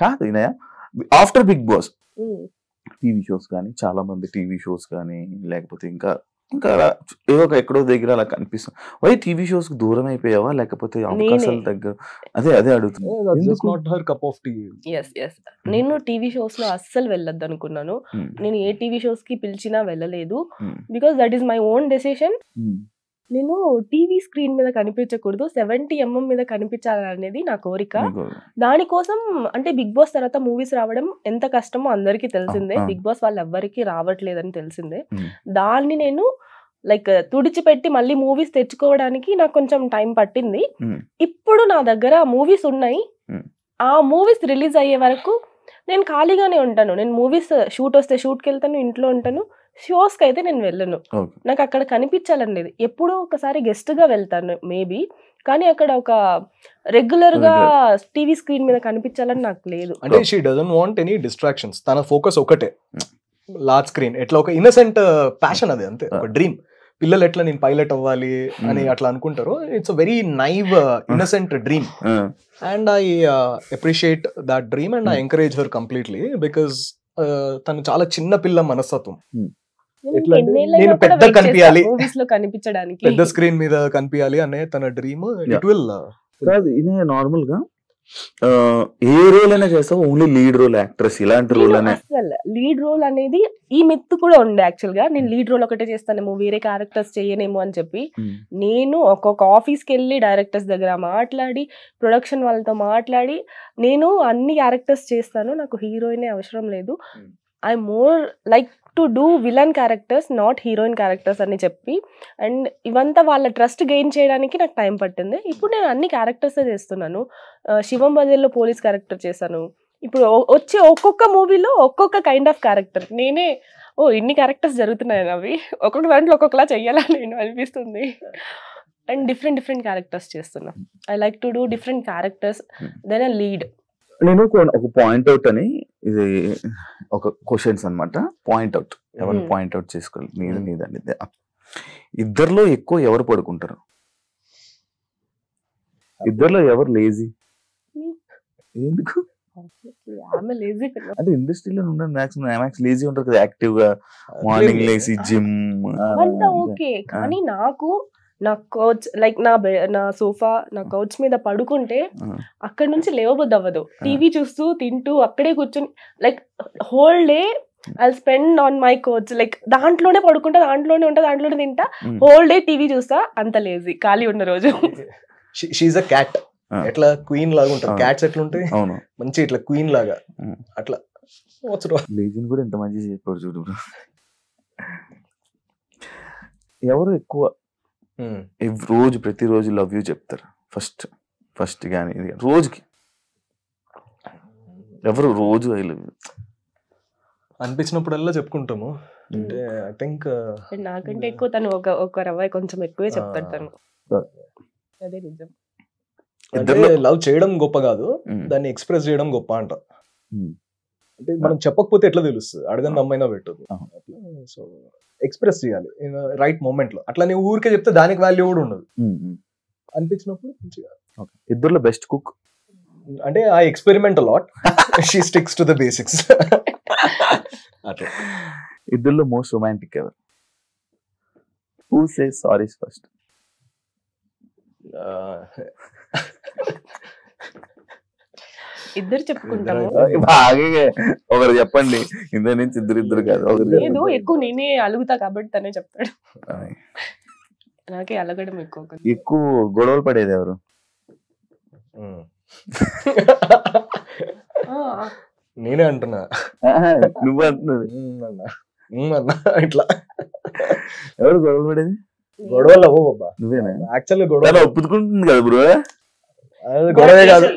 కాదు, after Bigg Boss TV shows కానీ చాలా మంది టీవీ షోస్ కానీ లేకపోతే ఇంకా ఏదో ఎక్కడో దగ్గర అలా కనిపిస్తుంది. వై టీవీ షోస్ కు దూరం అయిపోయావా, లేకపోతే అవకాశాల దగ్గర? అదే అడుగుతున్నా.
నేను టీవీ షోస్ లో అస్సలు వెళ్ళొద్దు అనుకున్నాను. నేను ఏ టీవీ షోస్ కి పిలిచినా వెళ్ళలేదు. Because that is my own decision. నేను టీవీ స్క్రీన్ మీద కనిపించకూడదు, 70mm మీద కనిపించాలనేది నా కోరిక. దానికోసం అంటే బిగ్ బాస్ తర్వాత మూవీస్ రావడం ఎంత కష్టమో అందరికీ తెలిసిందే. బిగ్ బాస్ వాళ్ళు ఎవ్వరికి రావట్లేదని తెలిసిందే. దాన్ని నేను లైక్ తుడిచిపెట్టి మళ్ళీ మూవీస్ తెచ్చుకోవడానికి నాకు కొంచెం టైం పట్టింది. ఇప్పుడు నా దగ్గర మూవీస్ ఉన్నాయి. ఆ మూవీస్ రిలీజ్ అయ్యే వరకు నేను ఖాళీగానే ఉంటాను. నేను మూవీస్ షూట్ వస్తే షూట్కి వెళ్తాను, ఇంట్లో ఉంటాను. షోస్ కి అయితే నేను వెళ్ళను. నాకు అక్కడ కనిపించాలని లేదు. ఎప్పుడో ఒకసారి గెస్ట్ గా వెళ్తాను మేబీ, కానీ అక్కడ ఒక రెగ్యులర్ గా టీవీ స్క్రీన్ మీద కనిపించాలని నాకు లేదు.
అంటే she doesn't want any distractions. తన ఫోకస్ ఒకటే, లార్జ్ స్క్రీన్. ఎట్లా ఒక ఇన్నసెంట్ ప్యాషన్ అది, అంతే. ఒక డ్రీమ్. పిల్లలు ఎట్లా నేను పైలట్ అవ్వాలి అని అట్లా అనుకుంటారు. It's a very naive innocent dream, and I appreciate that dream and I encourage her completely. Because తను చాలా చిన్న పిల్ల మనస్తత్వం.
నేను
ఎట్లా అంటే
ఎన్నేళ్ళైనా
నేను
కూడా
పెద్ద
wait చేస్తా
కనిపించాలి,
movies లో కనిపించడానికి.
పెద్ద స్క్రీన్ మీద కనిపించాలి అనే తన డ్రీమ్. ఇట్ విల్
కాదు ఇది నార్మల్ గా ఏ రోల్ అయినా చేస్తావు, ఓన్లీ లీడ్ రోల్ యాక్ట్రెస్ ఇలాంటి రోల్
నేను
అనే
అసలు లీడ్ రోల్ అనేది ఈ మెత్ కూడా ఉండే యాక్చువల్ గా. నేను లీడ్ రోల్ ఒకటే చేస్తానేమో, వేరే క్యారెక్టర్స్ చేయనేమో అని చెప్పి నేను ఒక్కొక్క ఆఫీస్కి వెళ్ళి డైరెక్టర్స్ దగ్గర మాట్లాడి, ప్రొడక్షన్ వాళ్ళతో మాట్లాడి, నేను అన్ని క్యారెక్టర్స్ చేస్తాను, నాకు హీరోయినే అవసరం లేదు, I more like to do villain characters, not heroine characters అని చెప్పి. అండ్ ఇవంతా వాళ్ళ ట్రస్ట్ గెయిన్ చేయడానికి నాకు టైం పట్టింది. ఇప్పుడు నేను అన్ని క్యారెక్టర్సే చేస్తున్నాను. శివం బజల్లో పోలీస్ క్యారెక్టర్ చేశాను. ఇప్పుడు వచ్చే ఒక్కొక్క మూవీలో ఒక్కొక్క కైండ్ ఆఫ్ క్యారెక్టర్. నేనే ఇన్ని క్యారెక్టర్స్ జరుగుతున్నాయి అవి, ఒక్కొక్క దాంట్లో ఒక్కొక్కలా చెయ్యాలని నేను అనిపిస్తుంది. అండ్ డిఫరెంట్ క్యారెక్టర్స్ చేస్తున్నా. I like to do different characters than a lead.
నేను ఒక పాయింట్ అవుట్ అని, ఇది ఒక క్వశ్చన్స్ అన్నమాట. పాయింట్ అవుట్ ఎవరు పాయింట్ అవుట్ చేసుకోవాలి, నీదండి. ఇద్దరిలో ఎక్కువ ఎవరు పడుకుంటారు? ఇద్దరిలో ఎవరు లేజీ? ఎందుకు
ఆమె లేజీ
అంటే ఇండస్ట్రీలో ఉన్న మ్యాక్సిమం లేజీ ఉంటారు కదా, యాక్టివ్ గా మార్నింగ్ లేసి జిమ్
అంతా ఓకే. కానీ నాకు నా కౌచ్ లైక్ నా సోఫా, నా కౌచ్ మీద పడుకుంటే అక్కడ నుంచి లేవబుద్ది అవ్వదు. టీవీ చూస్తూ తింటూ అక్కడే కూర్చొని like whole day I spend on my coach. Like దాంట్లోనే పడుకుంటా, దాంట్లోనే ఉంటా, దాంట్లోనే తింటా, హోల్ డే టీవీ చూస్తా. అంత లేజీ ఖాళీ ఉన్న రోజు.
She's a cat. ఎట్లా క్వీన్ లాగా ఉంటారు క్యాట్స్, ఎట్లా ఉంటాయి మంచి ఇట్లా క్వీన్ లాగా అట్లా.
లేజీని కూడా ఎంత మంచి చెప్పాడు చూడు. ఎవరు ఎక్కువ రోజు ప్రతిరోజు లవ్ యూ చెప్తారు? ఫస్ట్ కానీ రోజుకి ఎవరు రోజు ఐ లవ్ యూ
అనిపించినప్పుడల్లా చెప్పుకుంటాము. అంటే ఐ థింక్
నాకంటే ఎక్కువ తను ఒక రవ్వ కొంచెం ఎక్కువే చెప్తాడు తను. అదే నిజం.
అంటే లవ్ చేయడం గొప్ప కాదు, దాన్ని ఎక్స్ప్రెస్ చేయడం గొప్ప అంట. అంటే మనం చెప్పకపోతే ఎట్లా తెలుస్తుంది, అడగని అమ్మైనా పెట్టదు. సో ఎక్స్ప్రెస్ చేయాలి రైట్ మూమెంట్ లో. అట్లా నువ్వు ఊరికే చెప్తే దానికి వాల్యూ కూడా ఉండదు. అనిపించినప్పుడు మంచిగా.
ఇద్దరులో బెస్ట్ కుక్
అంటే I experiment lot, she sticks to the basics. అట్లా.
ఇద్దరులో మోస్ట్ రొమాంటిక్ ఎవరు? Who says sorry first?
ఇద్దరు చెప్పుకుంటాము.
బాగా ఒకరు చెప్పండి, ఇద్దరు నుంచి ఇద్దరు కాదు.
లేదు, ఎక్కువ నేనే అలుగుతా కాబట్టి తనే చెప్తాడు. నాకే అలగడం
ఎక్కువ గొడవలు పడేది ఎవరు?
నేనే అంటున్నా.
నువ్వు అంటున్నది
ఇట్లా.
ఎవరు గొడవలు పడేది?
గొడవలు అవ్వ బాబా,
నువ్వేనా?
యాక్చువల్గా గొడవ
ఒప్పుకుంటుంది కదా బ్రో.
గొడవే కాదు,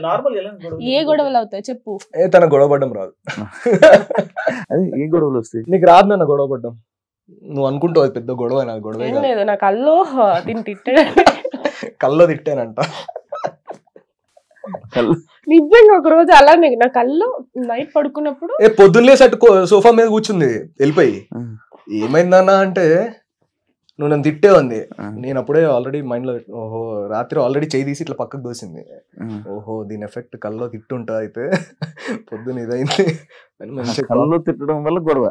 ఏ గొడవలు అవుతాయి చెప్పు.
తన గొడవ పడ్డం రాదు.
అదే ఏ గొడవలు వస్తాయి?
నీకు రాదు నాన్న గొడవ పడ్డం. నువ్వు అనుకుంటావు అది పెద్ద గొడవ, నాకు గొడవే
లేదు. నా కల్లో తిట్టాడు,
కల్లో తిట్టానంట.
నిజంగా ఒక రోజు అలానే నా కల్లో నైట్ పడుకున్నప్పుడు
పొద్దున్నే సట్టు సోఫా మీద కూర్చుంది వెళ్ళిపోయి. ఏమైందన్నా అంటే నువ్వు నన్ను తిట్టే ఉంది. నేను అప్పుడే ఆల్రెడీ మైండ్ లో ఓహో రాత్రి ఆల్రెడీ చేయి తీసి ఇట్లా పక్కకు దోసింది. ఓహో దీని ఎఫెక్ట్ కల్లో తిట్టుంటా అయితే పొద్దున ఇదైంది.
కల్లో తిట్టడం వల్ల గొడవ.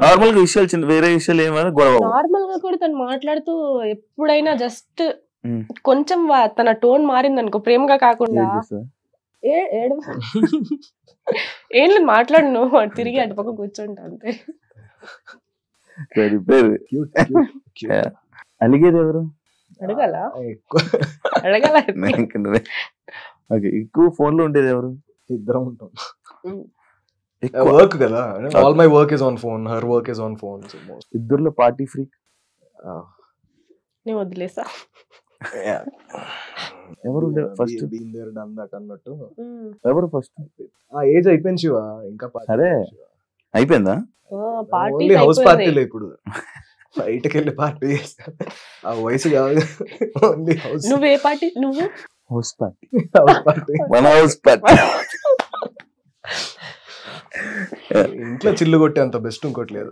నార్మల్ గా విషయాలు చిన్న వేరే విషయాలు ఏమైనా గొడవ.
నార్మల్ గా కూడా తను మాట్లాడుతూ ఎప్పుడైనా జస్ట్ కొంచెం తన టోన్ మారింది అనుకో, ప్రేమగా కాకుండా ఏం లేదు మాట్లాడు, నువ్వు తిరిగి అటు పక్క కూర్చుంటా అంతే.
అలిగేది ఎవరు?
అడగాల అడగాల.
ఎక్కువ ఫోన్ లో ఉండేది ఎవరు?
ఇద్దరం ఉంటాం. వర్క్ కదా, all my work is on phone, her work is on phone.
ఇద్దరులో పార్టీ ఫ్రీక్
నేను వదిలేసా.
ఎవరు ఫస్ట్?
అన్నట్టు
ఎవరు ఫస్ట్?
ఆ ఏజ్ అయిపోయింది శివ, ఇంకా
అరే అయిపోయిందా?
హౌస్ పార్టీలో ఇప్పుడు బయటకి వెళ్ళి పార్టీ ఆ వయసు కాదు.
నువ్వు ఏ పార్టీ? నువ్వు
హౌస్ పార్టీ. మన హౌస్ పార్టీ
ఇంట్లో చిల్లు కొట్టే అంత బెస్ట్ ఇంకోట్లేదు.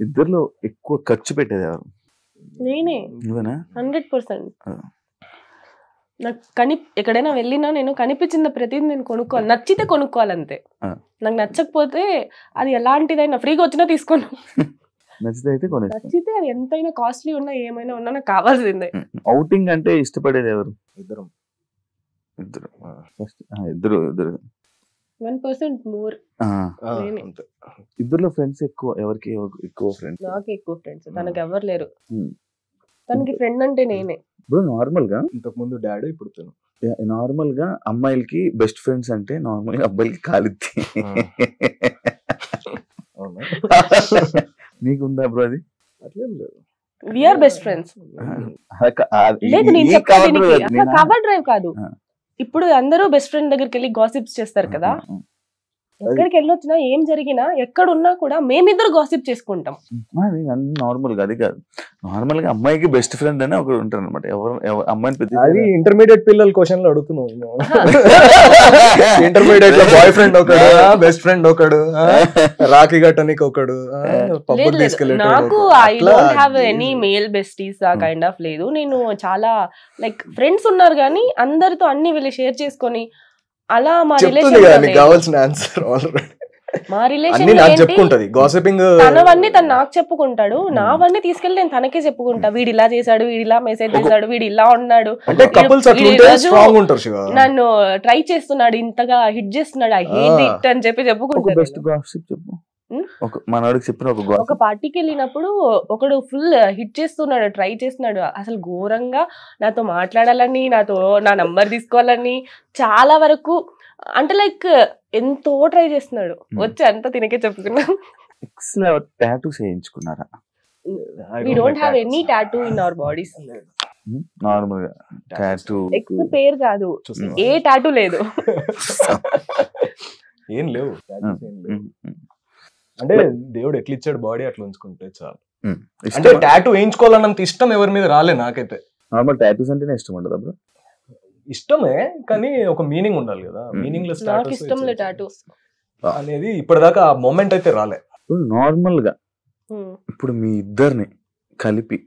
ఇద్దరులో ఎక్కువ ఖర్చు పెట్టేది ఎవరు?
నేనే.
నువ్వేనా?
100%. నాకు ఎక్కడైనా వెళ్ళినా నేను కనిపించిన ప్రతిదీ నేను కొనుక్కోవాలి, నచ్చితే కొనుక్కోవాలి అంతే. నాకు నచ్చకపోతే అది ఎలాంటిదైనా ఫ్రీగా వచ్చినా తీసుకోను. నచ్చితే అది ఎంతైనా కాస్ట్లీ ఉన్నా ఏమైనా ఉన్నా నాకు కావాల్సిందే.
ఔటింగ్ అంటే ఇష్టపడేది ఎవరు?
ఇద్దరు
1% మోర్.
ఇద్దరులో ఫ్రెండ్స్ ఎక్కువ, ఎవరికి ఎక్కువ ఫ్రెండ్స్?
నాకు ఎక్కువ ఫ్రెండ్స్, తనకి ఎవరు లేరు. తనకి ఫ్రెండ్ అంటే నేనే.
ఇప్పుడు నార్మల్ గా
ఇంతకు ముందు డాడీ, ఇప్పుడు తను.
నార్మల్ గా అమ్మాయిలకి బెస్ట్ ఫ్రెండ్స్ అంటే నార్మల్ గా అబ్బాయిలకి కాలిద్ది. నీకుందా బ్రో అది?
అట్లేం లేదు,
వి ఆర్ బెస్ట్ ఫ్రెండ్స్. లేదు, నేను చెప్పేది కవర్ డ్రైవ్ కాదు. ఇప్పుడు అందరూ బెస్ట్ ఫ్రెండ్ దగ్గరికి వెళ్ళి గాసిప్స్ చేస్తారు కదా. ఎక్కడికి వెళ్ళొచ్చినా ఏం జరిగినా ఎక్కడున్నా కూడా మేమిద్దరు గాసిప్ చేసుకుంటాం.
నార్మల్ గా అది కాదు, నార్మల్ గా అమ్మాయికి బెస్ట్ ఫ్రెండ్ అని ఒకరు ఉంటారు అనమాట. అమ్మాయిని
అది ఇంటర్మీడియట్ పిల్లల క్వశ్చన్ లో అడుగుతున్నావు. ఇంటర్మీడియట్ లో బాయ్ ఫ్రెండ్ ఒకడు, బెస్ట్ ఫ్రెండ్ ఒకడు, రాఖీ గట్టనికి ఒకడు, పబ్బుకి తీసుకెళ్ళి.
నాకు I don't have any male besties ఆ కైండ్ ఆఫ్ లేదు. నేను చాలా లైక్ ఫ్రెండ్స్ ఉన్నారు కానీ అందరితో అన్ని వీళ్ళు షేర్ చేసుకొని అలా మా రిలేషన్
కావాల్సిన ఆన్సర్
మా రిలేషన్
తనవన్నీ
తను నాకు చెప్పుకుంటాడు, నావన్నీ తీసుకెళ్ళి నేను తనకే చెప్పుకుంటా. వీడు ఇలా చేశాడు, వీడు ఇలా మెసేజ్ చేశాడు, వీడు ఇలా ఉన్నాడు, నన్ను ట్రై చేస్తున్నాడు, ఇంతగా హిట్ చేస్తున్నాడు, ఐ హేట్ ఇట్ అని చెప్పుకుంటాడు. ఒక పార్టీకి వెళ్ళినప్పుడు ఒకడు ఫుల్ హిట్ చేస్తున్నాడు, ట్రై చేస్తున్నాడు, అసలు ఘోరంగా నాతో మాట్లాడాలని, నాతో నా నంబర్ తీసుకోవాలని చాలా వరకు, అంటే లైక్ ఎంతో ట్రై చేస్తున్నాడు. వచ్చి అంతా తినకే చెప్పుకున్నా.
టాటూస్ చేయించుకున్నారా?
We don't have any tattoo in our bodies.
Normal గా టాటూ
ఎక్స్ పేరు కాదు, ఏ టాటూ లేదు.
ఏం లేవు, అంటే దేవుడు ఎట్లా ఇచ్చాడు బాడీ అట్లా ఉంచుకుంటే చాలు. అంటే టాటూ వేయించుకోవాలన్నంత ఇష్టం ఎవరి మీద రాలే నాకైతే.
నార్మల్ టాటూస్ అంటేనే ఇష్టం ఉండదు బ్రో?
ఇష్టమే, కానీ ఒక మీనింగ్ ఉండాలి కదా. మీనింగ్ లెస్
టాటూస్
అనేది ఇప్పటిదాకా ఆ మూమెంట్ అయితే రాలే.
నార్మల్ గా ఇప్పుడు మీ ఇద్దరిని కలిపి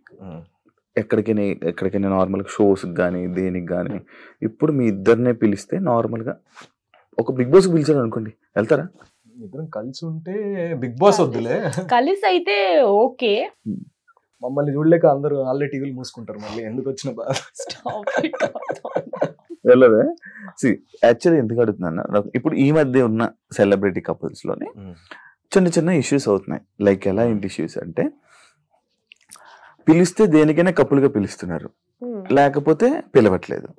ఎక్కడికైనా నార్మల్ షోస్ కానీ దేనికి కానీ ఇప్పుడు మీ ఇద్దరినే పిలిస్తే నార్మల్ గా ఒక బిగ్ బాస్ పిలిచారు అనుకోండి, వెళ్తారా?
ఇద్దరం కలిసి ఉంటే బిగ్ బాస్ వద్దులే,
కలిసి అయితే ఓకే.
మమ్మల్ని చూడలేక అందరూ ఆల్రెడీ టీవీలు మూసుకుంటారు, మళ్ళీ ఎందుకు వచ్చిన బాధ.
వెళ్ళదే. యాక్చువల్లీ ఎందుకు అడుగుతున్నా, ఇప్పుడు ఈ మధ్య ఉన్న సెలబ్రిటీ కపుల్స్ లోనే చిన్న చిన్న ఇష్యూస్ అవుతున్నాయి. లైక్ ఎలా ఏంటి ఇష్యూస్ అంటే, పిలిస్తే దేనికైనా కపుల్గా పిలుస్తున్నారు, లేకపోతే పిలవట్లేదు,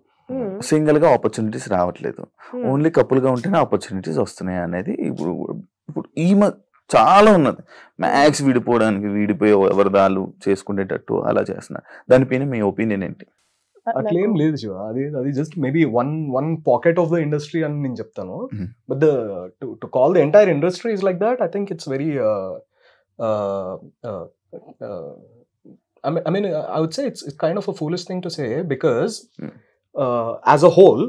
సింగిల్ గా ఆపర్చునిటీస్ రావట్లేదు, ఓన్లీ కపుల్ గా ఉంటేనే ఆపర్చునిటీస్ వస్తున్నాయి అనేది ఇప్పుడు చాలా ఉన్నది. మ్యాక్స్ విడిపోయి ఎవరిదాలు చేసుకునేటట్టు అలా చేస్తున్నారు. దానిపైన మీ ఒపీనియన్ ఏంటి?
అట్లేం లేదు శివ, అది just maybe one pocket of the industry అని నేను చెప్తాను. But to call the entire industry is like that, I think it's very I mean, I would say it's kind of a foolish thing to say, because as a whole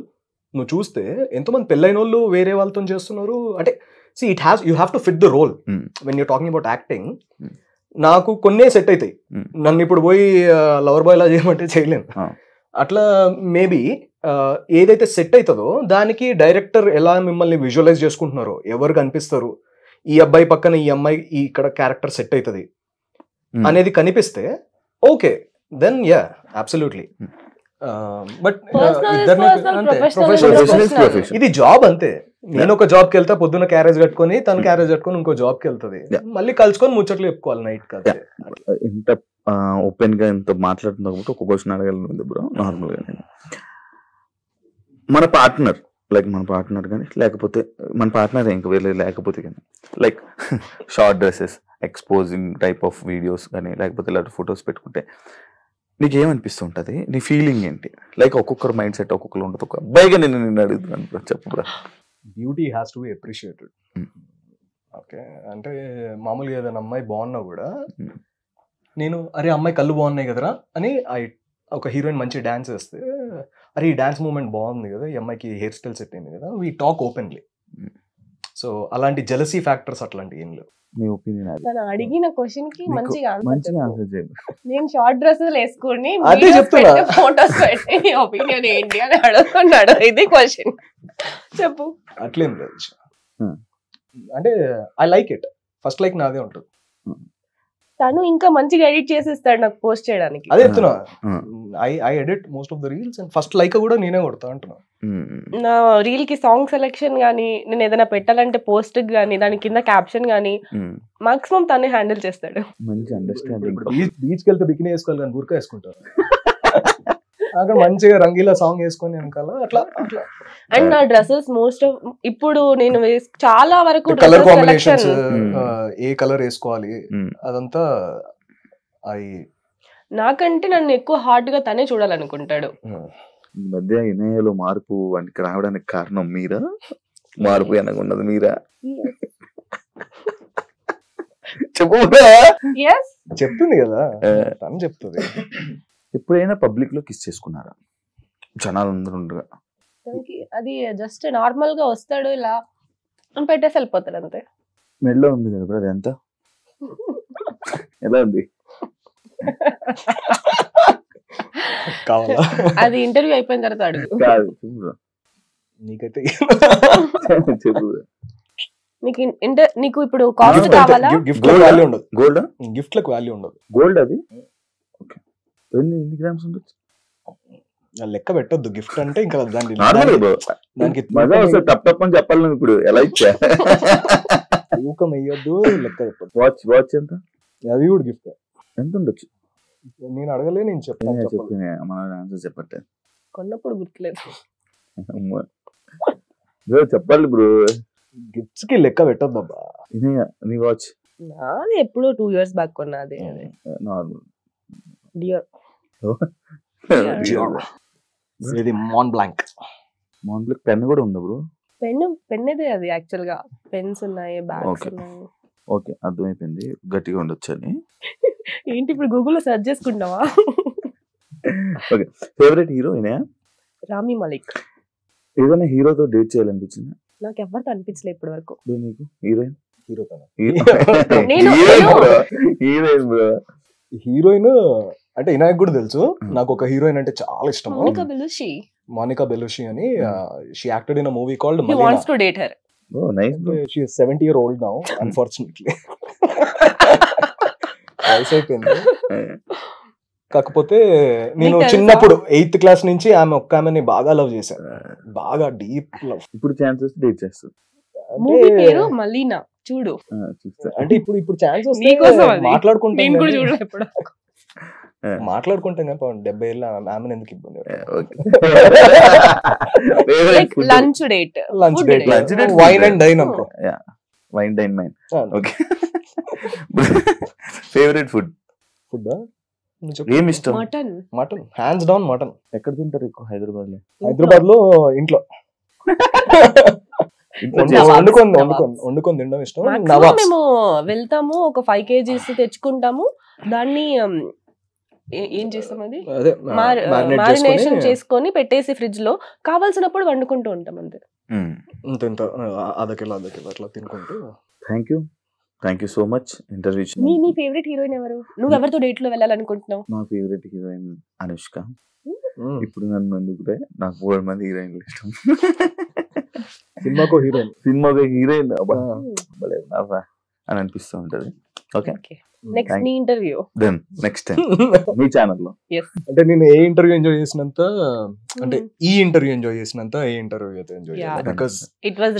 నువ్వు చూస్తే ఎంతోమంది పెళ్ళైన వాళ్ళు వేరే వాళ్ళతో చేస్తున్నారు. అంటే you have to fit the role when you're talking about acting. నాకు కొన్నే సెట్ అవుతాయి, నన్ను ఇప్పుడు పోయి లవర్ బాయ్ లా చేయమంటే చేయలేను. అట్లా మేబీ ఏదైతే సెట్ అవుతుందో దానికి డైరెక్టర్ ఎలా మిమ్మల్ని విజువలైజ్ చేసుకుంటున్నారో, ఎవరు కనిపిస్తారు, ఈ అబ్బాయి పక్కన ఈ అమ్మాయి ఇక్కడ క్యారెక్టర్ సెట్ అవుతుంది అనేది కనిపిస్తే okay, then yeah absolutely. But ఇది జాబ్ అంతే. నేను ఒక జాబ్కి వెళ్తా, పొద్దున్న క్యారేజ్ కట్టుకొని, తను క్యారేజ్ కట్టుకొని ఇంకో జాబ్కి వెళ్తుంది, మళ్ళీ కలుసుకొని ముచ్చట్లు చెప్పుకోవాలి నైట్ కదా.
ఇంత ఓపెన్ గా ఇంత మాట్లాడుతున్నా ఒక క్వశ్చన్ అడగలను బ్రో. నార్మల్ గా మన పార్ట్నర్ కానీ లేకపోతే మన పార్ట్నర్ ఇంకా వేరే లేకపోతే కానీ like short dresses, exposing type of videos కానీ లేకపోతే ఇలాంటి ఫొటోస్ పెట్టుకుంటే నీకేమనిపిస్తుంటది? నీ ఫీలింగ్ ఏంటి? లైక్ ఒక్కొక్కరు మైండ్ సెట్ ఒక్కొక్కరు ఉండదు. ఒక అబ్బాయిగా నేను అడుగుతున్నాను, చెప్పు.
Beauty has to be appreciated. Okay, అంటే మామూలుగా ఏదైనా అమ్మాయి బాగున్నా కూడా నేను అరే అమ్మాయి కళ్ళు బాగున్నాయి కదరా అని, ఒక హీరోయిన్ మంచి డాన్స్ వేస్తే అరే ఈ డాన్స్ మూమెంట్ బాగుంది కదా, ఈ అమ్మాయికి హెయిర్ స్టైల్ సెట్ అయింది కదా, వీ టాక్ ఓపెన్లీ. సో అలాంటి జెలసీ ఫ్యాక్టర్స్ అట్లాంటి ఏం లేవు.
నీ ఒపీనియన్ అది.
తను అడిగిన క్వశ్చన్ కి మంచిగా
మంచిగా
ఆన్సర్
ఆన్సర్ చేయండి.
నేను షార్ట్ డ్రెస్సెస్ వేసుకుని
అదే చెప్తున్నా.
ఫోటోస్ పెట్టి నీ ఒపీనియన్ ఏంటి అని అడుగుతున్నాడు. ఇది క్వశ్చన్ చెప్పు.
అట్లేం లేదు. అంటే I like it. First like నాదే ఉంటుంది.
తను ఇంకా మంచిగా ఎడిట్ చేసిస్తాడు నాకు పోస్ట్ చేయడానికి.
అదే చెప్తున్నా. I edit most of the reels and first like కూడా నేనే కొడతా అంటున్నా.
నా రీల్ కి సాంగ్ సెలెక్షన్ గానీ, నేను ఏదైనా పెట్టాలంటే పోస్ట్ గానీ, దాని కింద క్యాప్షన్ గానీ మాక్సిమం తనే హ్యాండిల్ చేస్తాడు.
మంచి అండర్స్టాండింగ్.
బీచ్కి వెళ్తే బికినీ వేసుకోవాలి కానీ బుర్కా వేసుకుంటారు. అక్కడ మంచిగా రంగీలా సాంగ్ వేసుకొని వెనకాల అట్లా అట్లా.
అండ్ నా డ్రెస్సెస్ మోస్ట్ ఆఫ్ ఇప్పుడు నేను చాలా వరకు
కలర్ కాంబినేషన్స్, ఏ కలర్ వేసుకోవాలి అదంతా
నాకంటే నన్ను ఎక్కువ హార్డ్ గా తనే చూడాలనుకుంటాడు.
ఈ మధ్య ఇనయలో మార్పు వానికి రావడానికి కారణం మీరా? మార్పు అనకున్నది మీరా? చెప్పు.
చెప్తుంది కదా తను చెప్తుంది.
ఎప్పుడైనా పబ్లిక్ లో కిస్ చేసుకున్నారా జనాలందరూ ఉండగా?
అది జస్ట్ నార్మల్ గా వస్తాడు ఇలా పెట్టేసి వెళ్ళిపోతాడు అంతే.
మెడలో ఉంది కదా బ్రో, అది ఎంత ఎలా ఉంది?
కావాలా?
అది ఇంటర్వ్యూ అయిపోయిన తర్వాత అడుగు.
కాదు
నీకైతే
చెప్పు.
నీకు ఇప్పుడు కాస్ట్ కావాలా?
గిఫ్ట్ వాల్యూ ఉండదు.
గోల్డ్
గిఫ్ట్ లకు వాల్యూ ఉండదు.
గోల్డ్ అది ఎన్ని గ్రామ్స్ ఉండొచ్చు?
లెక్క పెట్టద్దు. గిఫ్ట్ అంటే ఇంకా
దానికి తప్పని చెప్పాలి. ఇప్పుడు ఎలా ఇచ్చా
ఊకం అయ్యొద్దు, లెక్క చెప్పదు.
వాచ్ ఎంత?
అది కూడా గిఫ్ట్.
ఎంత ఉండొచ్చు?
నేను అడగలే, నేను చెప్పాను.
మన ఆన్సర్ చెప్పట్టే
కొన్నప్పుడు గుర్తులేదు.
చెప్పాలి బ్రో.
గిఫ్ట్స్ కి లెక్క పెట్టద్దబ్బా.
నీ వాచ్
నాది ఎప్పుడో 2 years బ్యాక్ కొన్నది.
నార్మల్
డియర్
ఇది Mont Blanc.
Mont Blanc pen కూడా ఉందా బ్రో?
పెన్నేదే అది యాక్చువల్ గా. పెన్స్ ఉన్నాయి, బ్యాగ్స్ ఉన్నాయి.
ఓకే, అర్థమైపోయింది. గట్టిగా ఉండొచ్చు అని.
ఏంటి ఇప్పుడు గూగుల్లో సెర్చ్ చేసుకుంటావా?
ఓకే, ఫేవరెట్ హీరో ఈయన?
రామీ మలిక్.
ఏదైనా హీరోతో డేట్ చేయాలనిపించిందా?
నాకు ఎవరితో అనిపించలేదు ఇప్పటి వరకు.
నీకు హీరోయిన్?
హీరోయిన్ అంటే ఇనాయక్ కూడా తెలుసు. నాకు ఒక హీరోయిన్ అంటే చాలా ఇష్టం, మోనికా బెలూషి అని. She acted in a movie called
He wants to date her.
Oh, nice bro.
She is 70 years old now, unfortunately. అయిపోయింది. కాకపోతే నేను చిన్నప్పుడు 8th క్లాస్ నుంచి ఆమెని బాగా లవ్ చేశాను. బాగా డీప్ లవ్.
ఇప్పుడు ఛాన్సెస్ డేట్ చేస్తాను.
మూవీ పేరు మలీనా, చూడు.
అంటే ఇప్పుడు ఛాన్స్ మాట్లాడుకుంటాం కానీ 70 ఏళ్ళ ఆమెను ఎందుకు ఇబ్బంది?
Lunch date,
wine and dine అనుకో.
Wine dine mine. Okay. Favourite food? ఏమి ఇష్టం?
Mutton hands down mutton.
ఎక్కడ తింటారు ఎక్కువ?
హైదరాబాద్ లో ఇంట్లో వండుకొని తినడం ఇష్టం.
మేము వెళ్తాము, ఒక 5 kgs తెచ్చుకుంటాము, దాన్ని ఏం చేస్తాం, అది మారినేషన్ చేసుకొని పెట్టేసి ఫ్రిడ్జ్ లో, కావాల్సినప్పుడు వండుకుంటూ ఉంటాం అంతే.
అదకిలో అట్లా తినుకుంటూ.
Thank you so much interview.
నీ ఫేవరెట్ హీరోయిన్ ఎవరు? నువ్వు ఎవరితో డేట్ లో వెళ్ళాలనుకుంటున్నావు?
నా ఫేవరెట్ హీరోయిన్ అనుష్క. ఇప్పుడు నన్ను ఎందుకు, నాకు 4 మంది హీరోయిన్లు ఇష్టం.
సినిమాకో హీరోయిన్
అని అనిపిస్తూ ఉంటది. ఓకే,
నెక్స్ట్ నీ ఇంటర్వ్యూ.
దెన్ నెక్స్ట్ టైం మీ ఛానల్లో.
అంటే నేను ఏ ఇంటర్వ్యూ ఎంజాయ్ చేసినంత, అంటే ఈ ఇంటర్వ్యూ ఎంజాయ్ చేసినంత ఏ ఇంటర్వ్యూ అయితే ఎంజాయ్ చేయాలి. బికాస్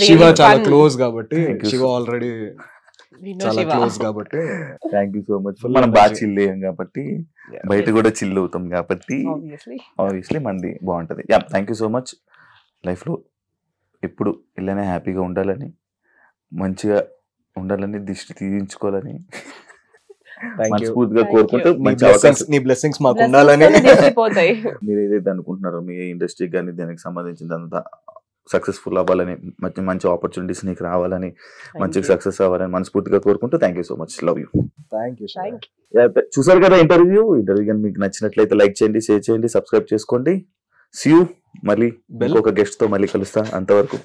శివ చాలా క్లోజ్ కాబట్టి, శివ ఆల్రెడీ చాలా క్లోజ్ కాబట్టి.
Thank you so much. మనం బాగా చిల్ అయ్యాం కాబట్టి, బయట కూడా చిల్ అవుతాం కాబట్టి ఆబ్వియస్లీ మనది బాగుంటది. Yeah, thank you so much. Life లో ఎప్పుడు ఇలానే హ్యాపీగా ఉండాలని, మంచిగా ఉండాలని, దిష్టి తీయించుకోవాలని మనస్ఫూర్తిగా కోరుకుంటూ,
నీ బ్లెస్సింగ్స్ మాకు ఉండాలని.
మీరు ఏదైతే అనుకుంటున్నారో మీ ఇండస్ట్రీకి కానీ దానికి సంబంధించిందంతా సక్సెస్ఫుల్ అవ్వాలని, మంచి ఆపర్చునిటీస్ నీకు రావాలని, మంచిగా సక్సెస్ అవ్వాలని మనస్ఫూర్తిగా కోరుకుంటూ thank you so much. Love you. చూసారు కదా ఇంటర్వ్యూ కానీ మీకు నచ్చినట్లయితే లైక్ చేయండి, షేర్ చేయండి, సబ్స్క్రైబ్ చేసుకోండి. See you. మళ్ళీ ఒక గెస్ట్ తో మళ్ళీ కలుస్తా. అంతవరకు